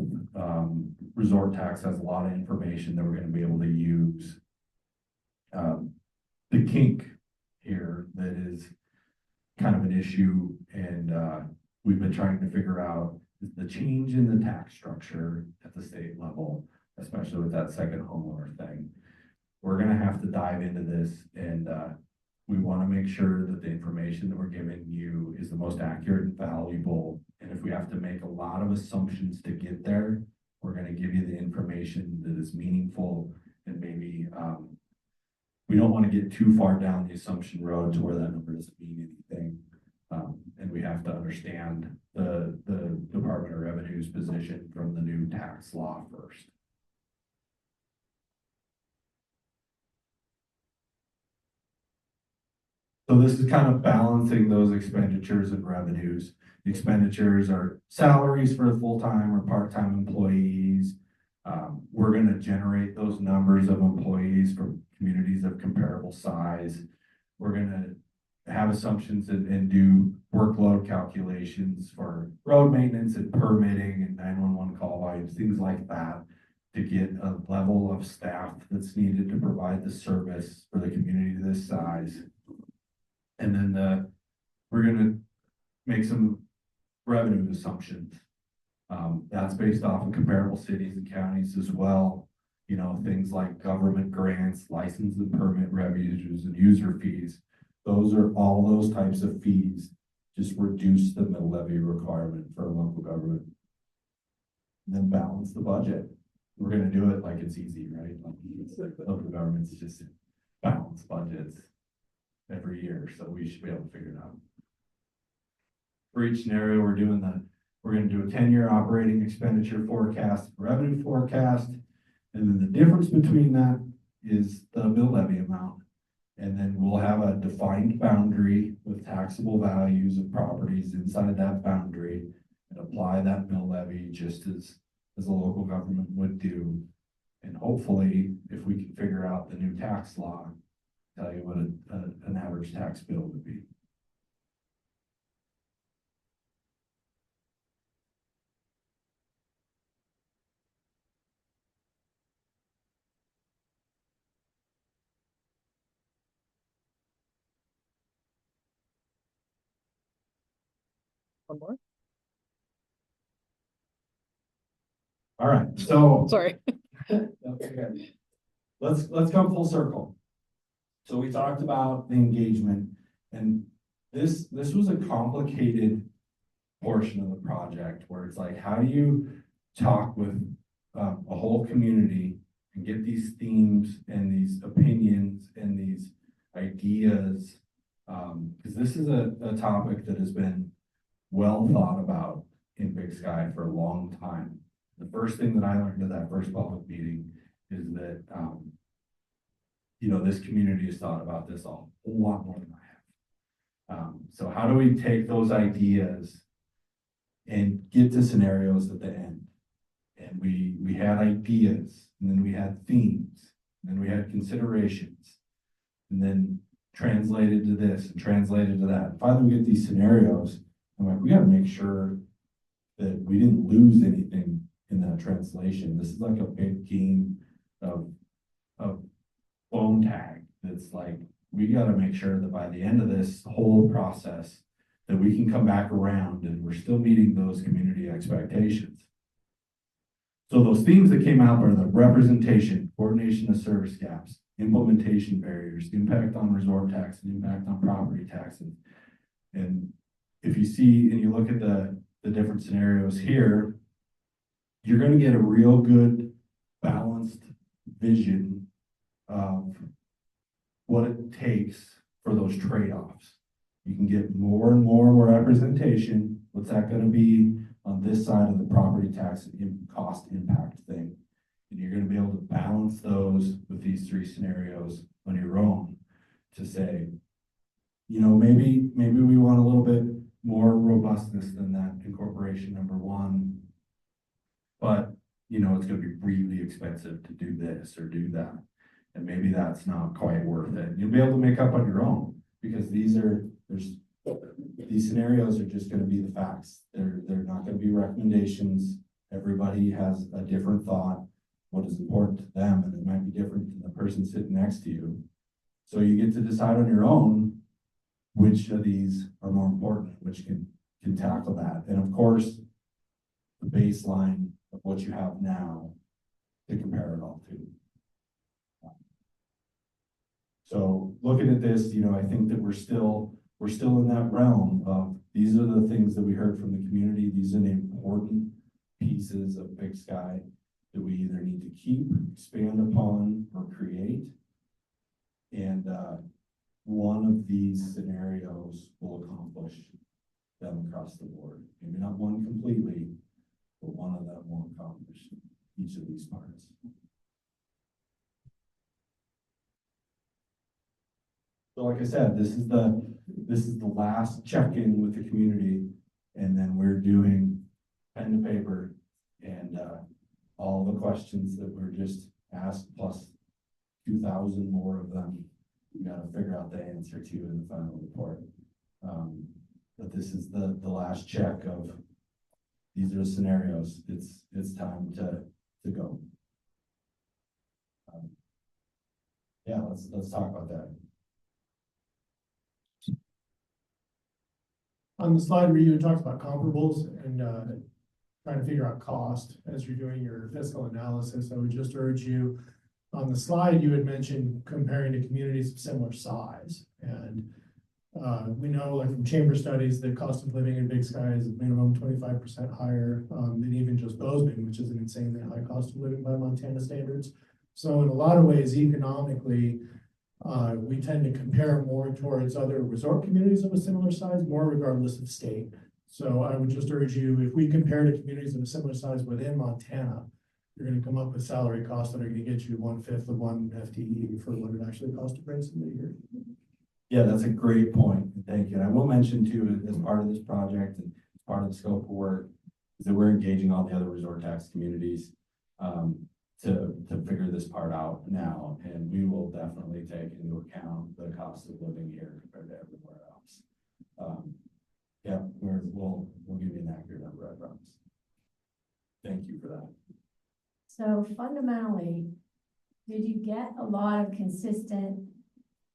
Resort tax has a lot of information that we're going to be able to use. The kink here that is kind of an issue and we've been trying to figure out is the change in the tax structure at the state level, especially with that second homeowner thing. We're going to have to dive into this and we want to make sure that the information that we're giving you is the most accurate and valuable And if we have to make a lot of assumptions to get there, we're gonna give you the information that is meaningful and maybe, we don't wanna get too far down the assumption road to where that number doesn't mean anything. And we have to understand the Department of Revenue's position from the new tax law first. So this is kind of balancing those expenditures and revenues. The expenditures are salaries for the full-time or part-time employees. We're gonna generate those numbers of employees from communities of comparable size. We're gonna have assumptions and do workload calculations for road maintenance and permitting and 911 call volumes, things like that, to get a level of staff that's needed to provide the service for the community this size. And then we're gonna make some revenue assumptions. That's based off of comparable cities and counties as well. You know, things like government grants, license and permit revenues and user fees. Those are all those types of fees, just reduce the mill levy requirement for a local government. And then balance the budget. We're gonna do it like it's easy, right? Like local governments just balance budgets every year, so we should be able to figure it out. For each scenario, we're gonna do a 10-year operating expenditure forecast, revenue forecast, and then the difference between that is the mill levy amount. And then we'll have a defined boundary with taxable values of properties inside that boundary and apply that mill levy just as a local government would do. And hopefully, if we can figure out the new tax law, tell you what an average tax bill would be. One more? All right, so Sorry. okay. Let's come full circle. So we talked about the engagement, and this was a complicated portion of the project where it's like, how do you talk with a whole community and get these themes and these opinions and these ideas? Because this is a topic that has been well thought about in Big Sky for a long time. The first thing that I learned at that first public meeting is that, you know, this community has thought about this a whole lot more than I have. So how do we take those ideas and get to scenarios at the end? And we had ideas, and then we had themes, and then we had considerations, and then translated to this and translated to that. And finally, we get these scenarios. I'm like, we got to make sure that we didn't lose anything in that translation. This is like a big game of phone tag. That's like, we got to make sure that by the end of this whole process, that we can come back around and we're still meeting those community expectations. So those themes that came out are the representation, coordination of service gaps, implementation barriers, impact on resort tax, and impact on property taxes. And if you see and you look at the different scenarios here, you're going to get a real good balanced vision of what it takes for those trade-offs. You can get more and more representation. What's that going to be on this side of the property tax cost impact thing? And you're going to be able to balance those with these three scenarios on your own to say, you know, maybe we want a little bit more robustness than that incorporation number one, but you know, it's going to be really expensive to do this or do that. And maybe that's not quite worth it. You'll be able to make up on your own, because these scenarios are just going to be the facts. They're not going to be recommendations. Everybody has a different thought, what is important to them, and it might be different than the person sitting next to you. So you get to decide on your own which of these are more important, which can tackle that. And of course, the baseline of what you have now to compare it all to. So looking at this, you know, I think that we're still we're still in that realm of, these are the things that we heard from the community, these are the important pieces of Big Sky that we either need to keep, expand upon, or create. And, one of these scenarios will accomplish them across the board. Maybe not one completely, but one of them will accomplish each of these parts. So like I said, this is the last check-in with the community, and then we're doing pen to paper and all the questions that were just asked, plus 2,000 more of them. We gotta figure out the answer to in the final report. But this is the last check of, these are the scenarios. It's time to go. Yeah, let's talk about that. On the slide where you talked about comparables and trying to figure out cost as you're doing your fiscal analysis, I would just urge you, on the slide, you had mentioned comparing to communities of similar size. And we know, like from chamber studies, the cost of living in Big Sky is minimum 25% higher than even just Bozeman, which is an insanely high cost of living by Montana standards. So in a lot of ways, economically, we tend to compare more towards other resort communities of a similar size, more regardless of state. So I would just urge you, if we compare to communities of a similar size within Montana, you're going to come up with salary costs that are going to get you 1/5 of one FTE for what it actually costs to bring somebody here. Yeah, that's a great point. Thank you. And I will mention too, as part of this project and part of the scope of work, is that we're engaging all the other resort tax communities to figure this part out now. And we will definitely take into account the cost of living here compared to everywhere else. Yeah, we'll give you an accurate number, I promise. Thank you for that. So fundamentally, did you get a lot of consistent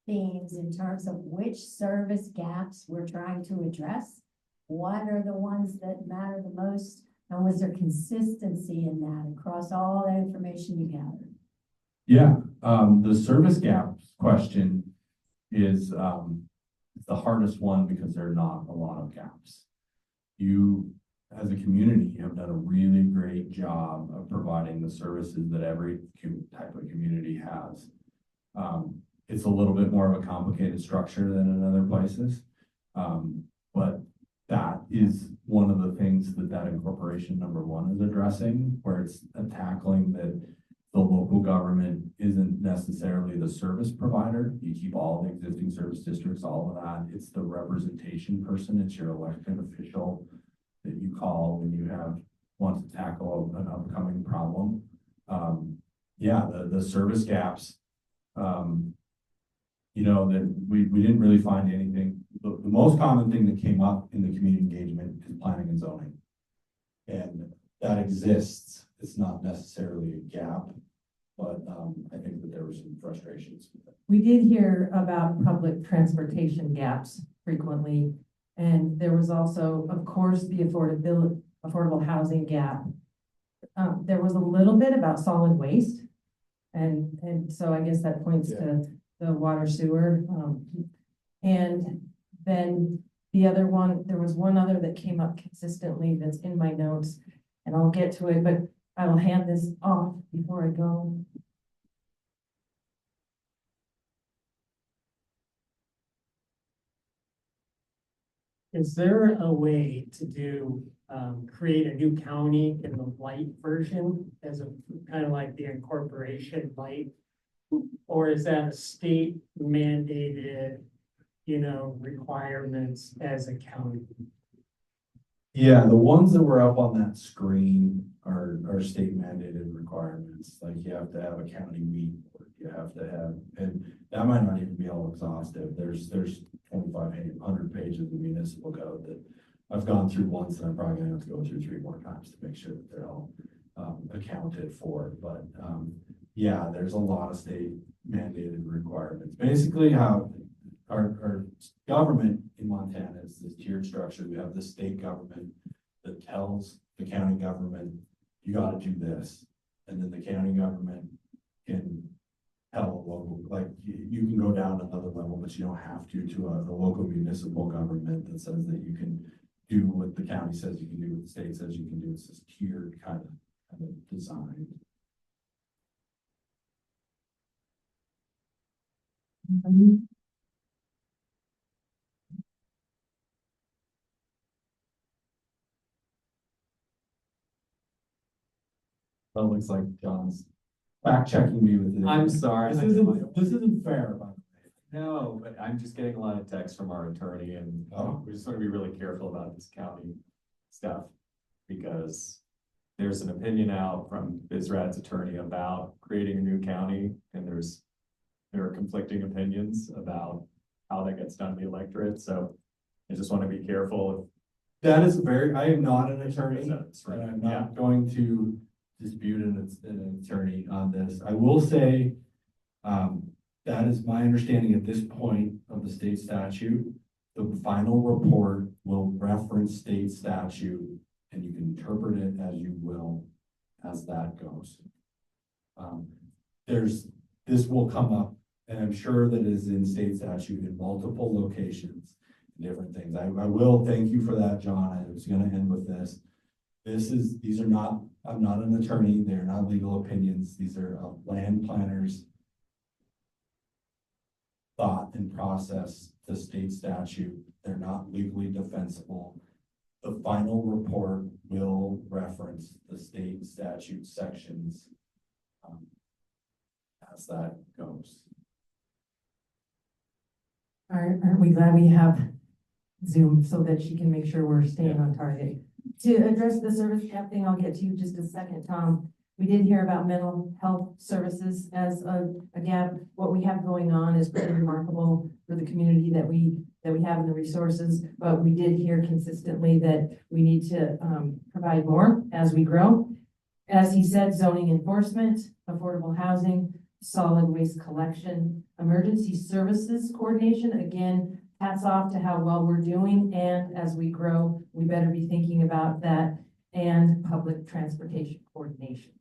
themes in terms of which service gaps we're trying to address? What are the ones that matter the most? And was there consistency in that across all the information you gathered? Yeah, the service gaps question is the hardest one because there are not a lot of gaps. You, as a community, have done a really great job of providing the services that every type of community has. It's a little bit more of a complicated structure than in other places, but that is one of the things that incorporation number one is addressing, where it's tackling that the local government isn't necessarily the service provider. You keep all the existing service districts, all of that. It's the representation person. It's your elected official that you call when you want to tackle an upcoming problem. Yeah, the service gaps, you know, that we didn't really find anything. The most common thing that came up in the community engagement is planning and zoning. And that exists. It's not necessarily a gap, but I think that there were some frustrations with it. We did hear about public transportation gaps frequently. And there was also, of course, the affordable housing gap. There was a little bit about solid waste. And so I guess that points to the water sewer. And then the other one, there was one other that came up consistently that's in my notes, and I'll get to it, but I will hand this off before I go. Is there a way to create a new county in the light version as a kind of like the incorporation light? Or is that a state mandated, requirements as a county? Yeah, the ones that were up on that screen are state mandated requirements. Like you have to have a county meet, you have to have, and that might not even be all exhaustive. There's 2,500 pages of municipal code that I've gone through once, and I'm probably gonna have to go through 3 more times to make sure that they're all accounted for. But yeah, there's a lot of state mandated requirements. Basically, how our government in Montana is this tiered structure. We have the state government that tells the county government, you got to do this. And then the county government can tell a local, like, you can go down another level, but you don't have to a local municipal government that says that you can do what the county says you can do, what the state says you can do. It's this tiered kind of design. That looks like John's. Fact checking me with it. I'm sorry. This isn't fair, by the way. No, but I'm just getting a lot of texts from our attorney and we just want to be really careful about this county stuff. Because there's an opinion out from BizRad's attorney about creating a new county and there are conflicting opinions about how that gets done in the electorate. So I just want to be careful. That is I am not an attorney, That's right. and I'm not going to dispute an attorney on this. I will say, that is my understanding at this point of the state statute. The final report will reference state statute, and you can interpret it as you will, as that goes. This will come up, and I'm sure that it is in state statute in multiple locations, different things. I will thank you for that, John. I was gonna end with this. I'm not an attorney. They're not legal opinions. These are land planners' thought and process to state statute. They're not legally defensible. The final report will reference the state statute sections as that goes. Aren't we glad we have Zoom so that she can make sure we're staying on target? To address the service gap thing, I'll get to you in just a second, Tom. We did hear about mental health services as a gap. What we have going on is pretty remarkable for the community that we have in the resources, but we did hear consistently that we need to provide more as we grow. As he said, zoning enforcement, affordable housing, solid waste collection, emergency services coordination. Again, hats off to how well we're doing, and as we grow, we better be thinking about that, and public transportation coordination.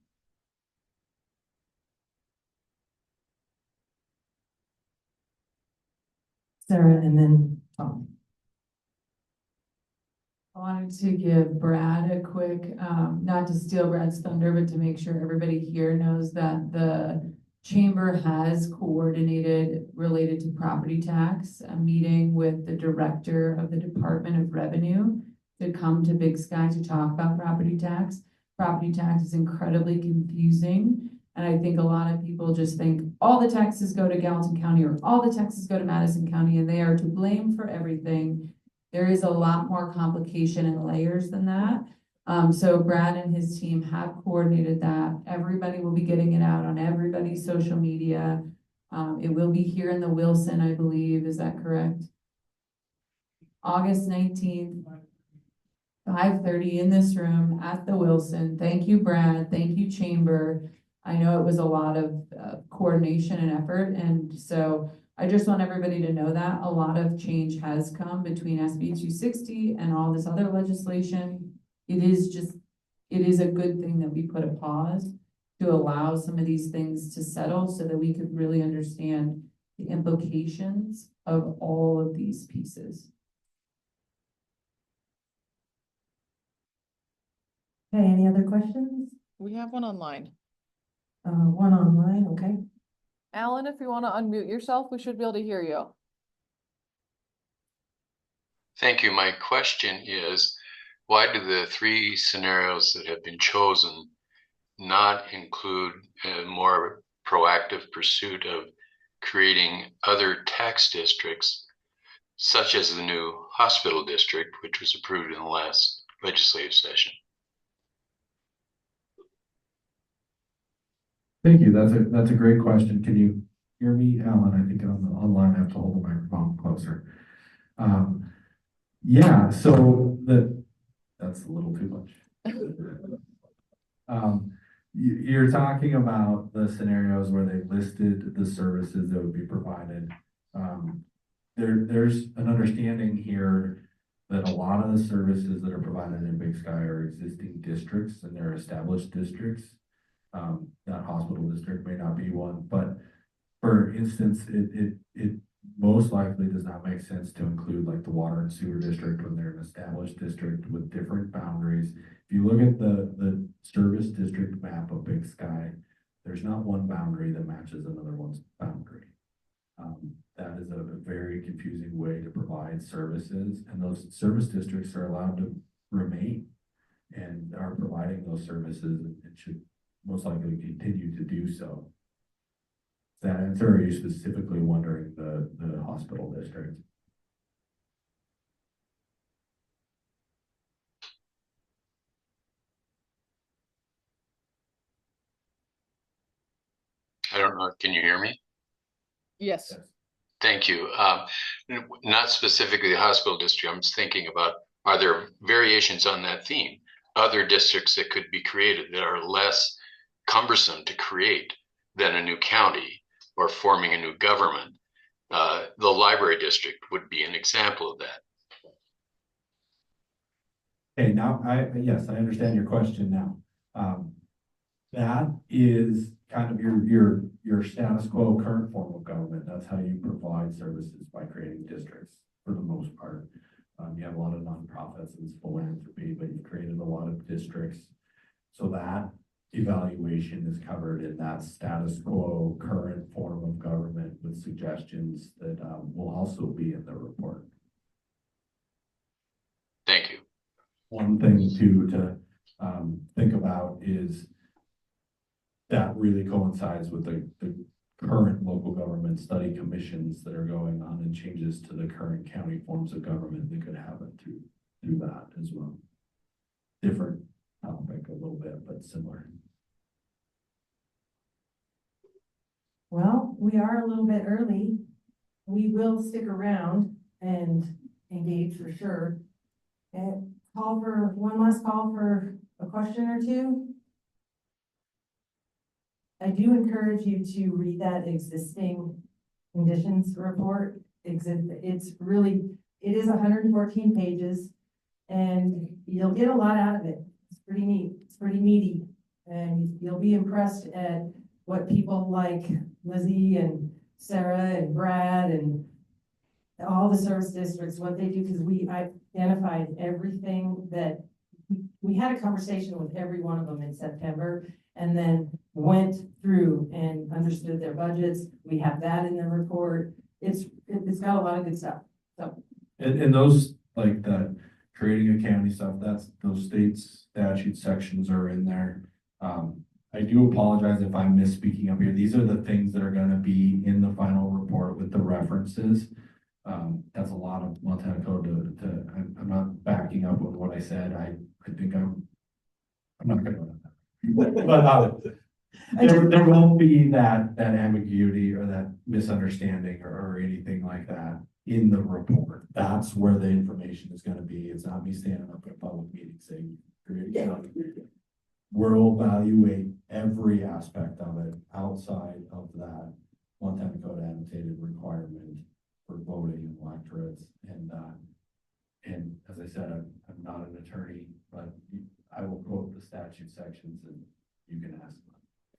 Sarah and then Tom. I wanted to give Brad a quick, not to steal Brad's thunder, but to make sure everybody here knows that the chamber has coordinated related to property tax, a meeting with the director of the Department of Revenue to come to Big Sky to talk about property tax. Property tax is incredibly confusing. And I think a lot of people just think all the taxes go to Gallatin County or all the taxes go to Madison County and they are to blame for everything. There is a lot more complication and layers than that. So Brad and his team have coordinated that. Everybody will be getting it out on everybody's social media. It will be here in the Wilson, I believe. Is that correct? August 19th, 5:30 in this room at the Wilson. Thank you, Brad. Thank you, Chamber. I know it was a lot of coordination and effort. And so I just want everybody to know that a lot of change has come between SB 260 and all this other legislation. It is a good thing that we put a pause to allow some of these things to settle so that we could really understand the implications of all of these pieces. Okay, any other questions? We have one online. One online, okay. Alan, if you want to unmute yourself, we should be able to hear you. Thank you. My question is, why do the three scenarios that have been chosen not include a more proactive pursuit of creating other tax districts, such as the new hospital district, which was approved in the last legislative session? Thank you. That's a great question. Can you hear me, Alan? I think on the online I have to hold the microphone closer. Yeah, so that's a little too much. You're talking about the scenarios where they listed the services that would be provided. There's an understanding here that a lot of the services that are provided in Big Sky are existing districts and they're established districts. That hospital district may not be one, but For instance, it most likely does not make sense to include like the water and sewer district when they're an established district with different boundaries. If you look at the service district map of Big Sky, there's not one boundary that matches another one's boundary. That is a very confusing way to provide services, and those service districts are allowed to remain and are providing those services and should most likely continue to do so. Does that answer, or are you specifically wondering the hospital district? I don't know. Can you hear me? Yes. Thank you. Not specifically the hospital district. I'm just thinking about, are there variations on that theme? Other districts that could be created that are less cumbersome to create than a new county or forming a new government. The library district would be an example of that. Okay, now yes, I understand your question now. That is kind of your status quo current form of government. That's how you provide services, by creating districts for the most part. You have a lot of nonprofits and philanthropy, but you've created a lot of districts. So that evaluation is covered in that status quo current form of government with suggestions that will also be in the report. Thank you. One thing to think about is that really coincides with the current local government study commissions that are going on, and changes to the current county forms of government that could happen through that as well. Different topic a little bit, but similar. Well, we are a little bit early. We will stick around and engage for sure. And one last call for a question or two. I do encourage you to read that existing conditions report. It is 114 pages, and you'll get a lot out of it. It's pretty neat. It's pretty meaty, and you'll be impressed at what people like Lizzie and Sarah and Brad and all the service districts, what they do, because we identified everything that we had a conversation with every one of them in September, and then went through and understood their budgets. We have that in the report. It's got a lot of good stuff. So, and those, like that creating a county stuff, that's those state statute sections are in there. I do apologize if I'm misspeaking up here. These are the things that are going to be in the final report with the references. That's a lot of Montana code I'm not backing up with what I said. I think I'm not going to but there won't be that ambiguity or that misunderstanding or anything like that in the report. That's where the information is going to be. It's not me standing up in a public meeting saying, we'll evaluate every aspect of it outside of that Montana code annotated requirement for voting and electorates. And as I said, I'm not an attorney, but I will quote the statute sections and you can ask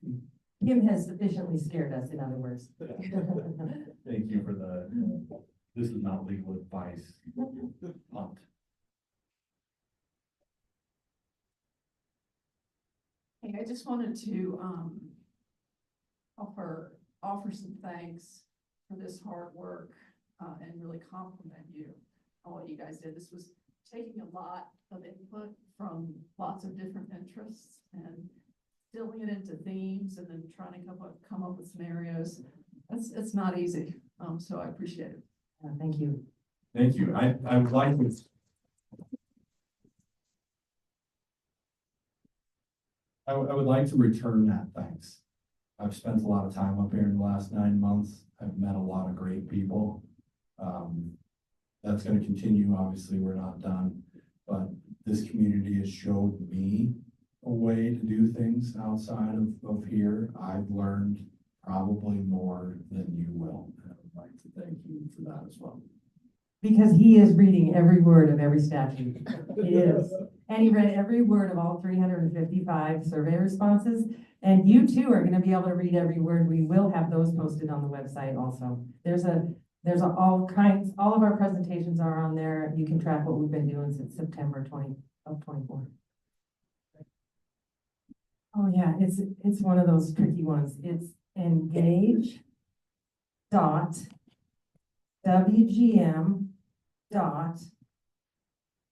them. Kim has sufficiently scared us, in other words. Thank you for this is not legal advice. Punt. Hey, I just wanted to offer some thanks for this hard work and really compliment you on what you guys did. This was taking a lot of input from lots of different interests and distilling it into themes and then trying to come up with scenarios. It's not easy. So I appreciate it. Thank you. Thank you. I would like to. I would like to return that thanks. I've spent a lot of time up here in the last 9 months. I've met a lot of great people. That's going to continue. Obviously, we're not done, but this community has showed me a way to do things outside of here. I've learned probably more than you will. And I would like to thank you for that as well. Because he is reading every word of every statute. He is. And he read every word of all 355 survey responses. And you too are gonna be able to read every word. We will have those posted on the website also. There's all kinds, all of our presentations are on there. You can track what we've been doing since September 24. Oh yeah, it's one of those tricky ones. It's engage dot WGM dot.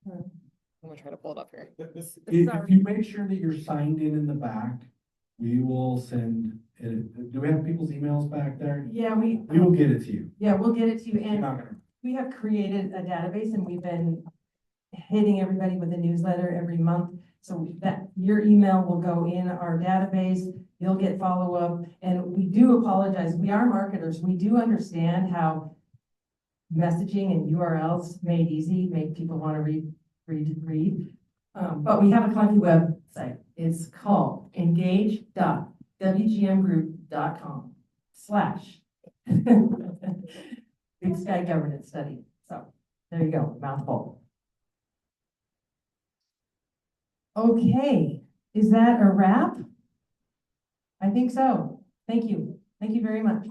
I'm gonna try to pull it up here. If you make sure that you're signed in the back, we will send, do we have people's emails back there? Yeah, We will get it to you. yeah, we'll get it to you. You're And not gonna. we have created a database and we've been hitting everybody with a newsletter every month. So that your email will go in our database, you'll get follow-up, and we do apologize. We are marketers. We do understand how messaging and URLs made easy, make people want to read. But we have a clunky website. It's called engage.wgmgroup.com/ Big Sky Governance Study. So there you go, mouthful. Okay, is that a wrap? I think so. Thank you. Thank you very much.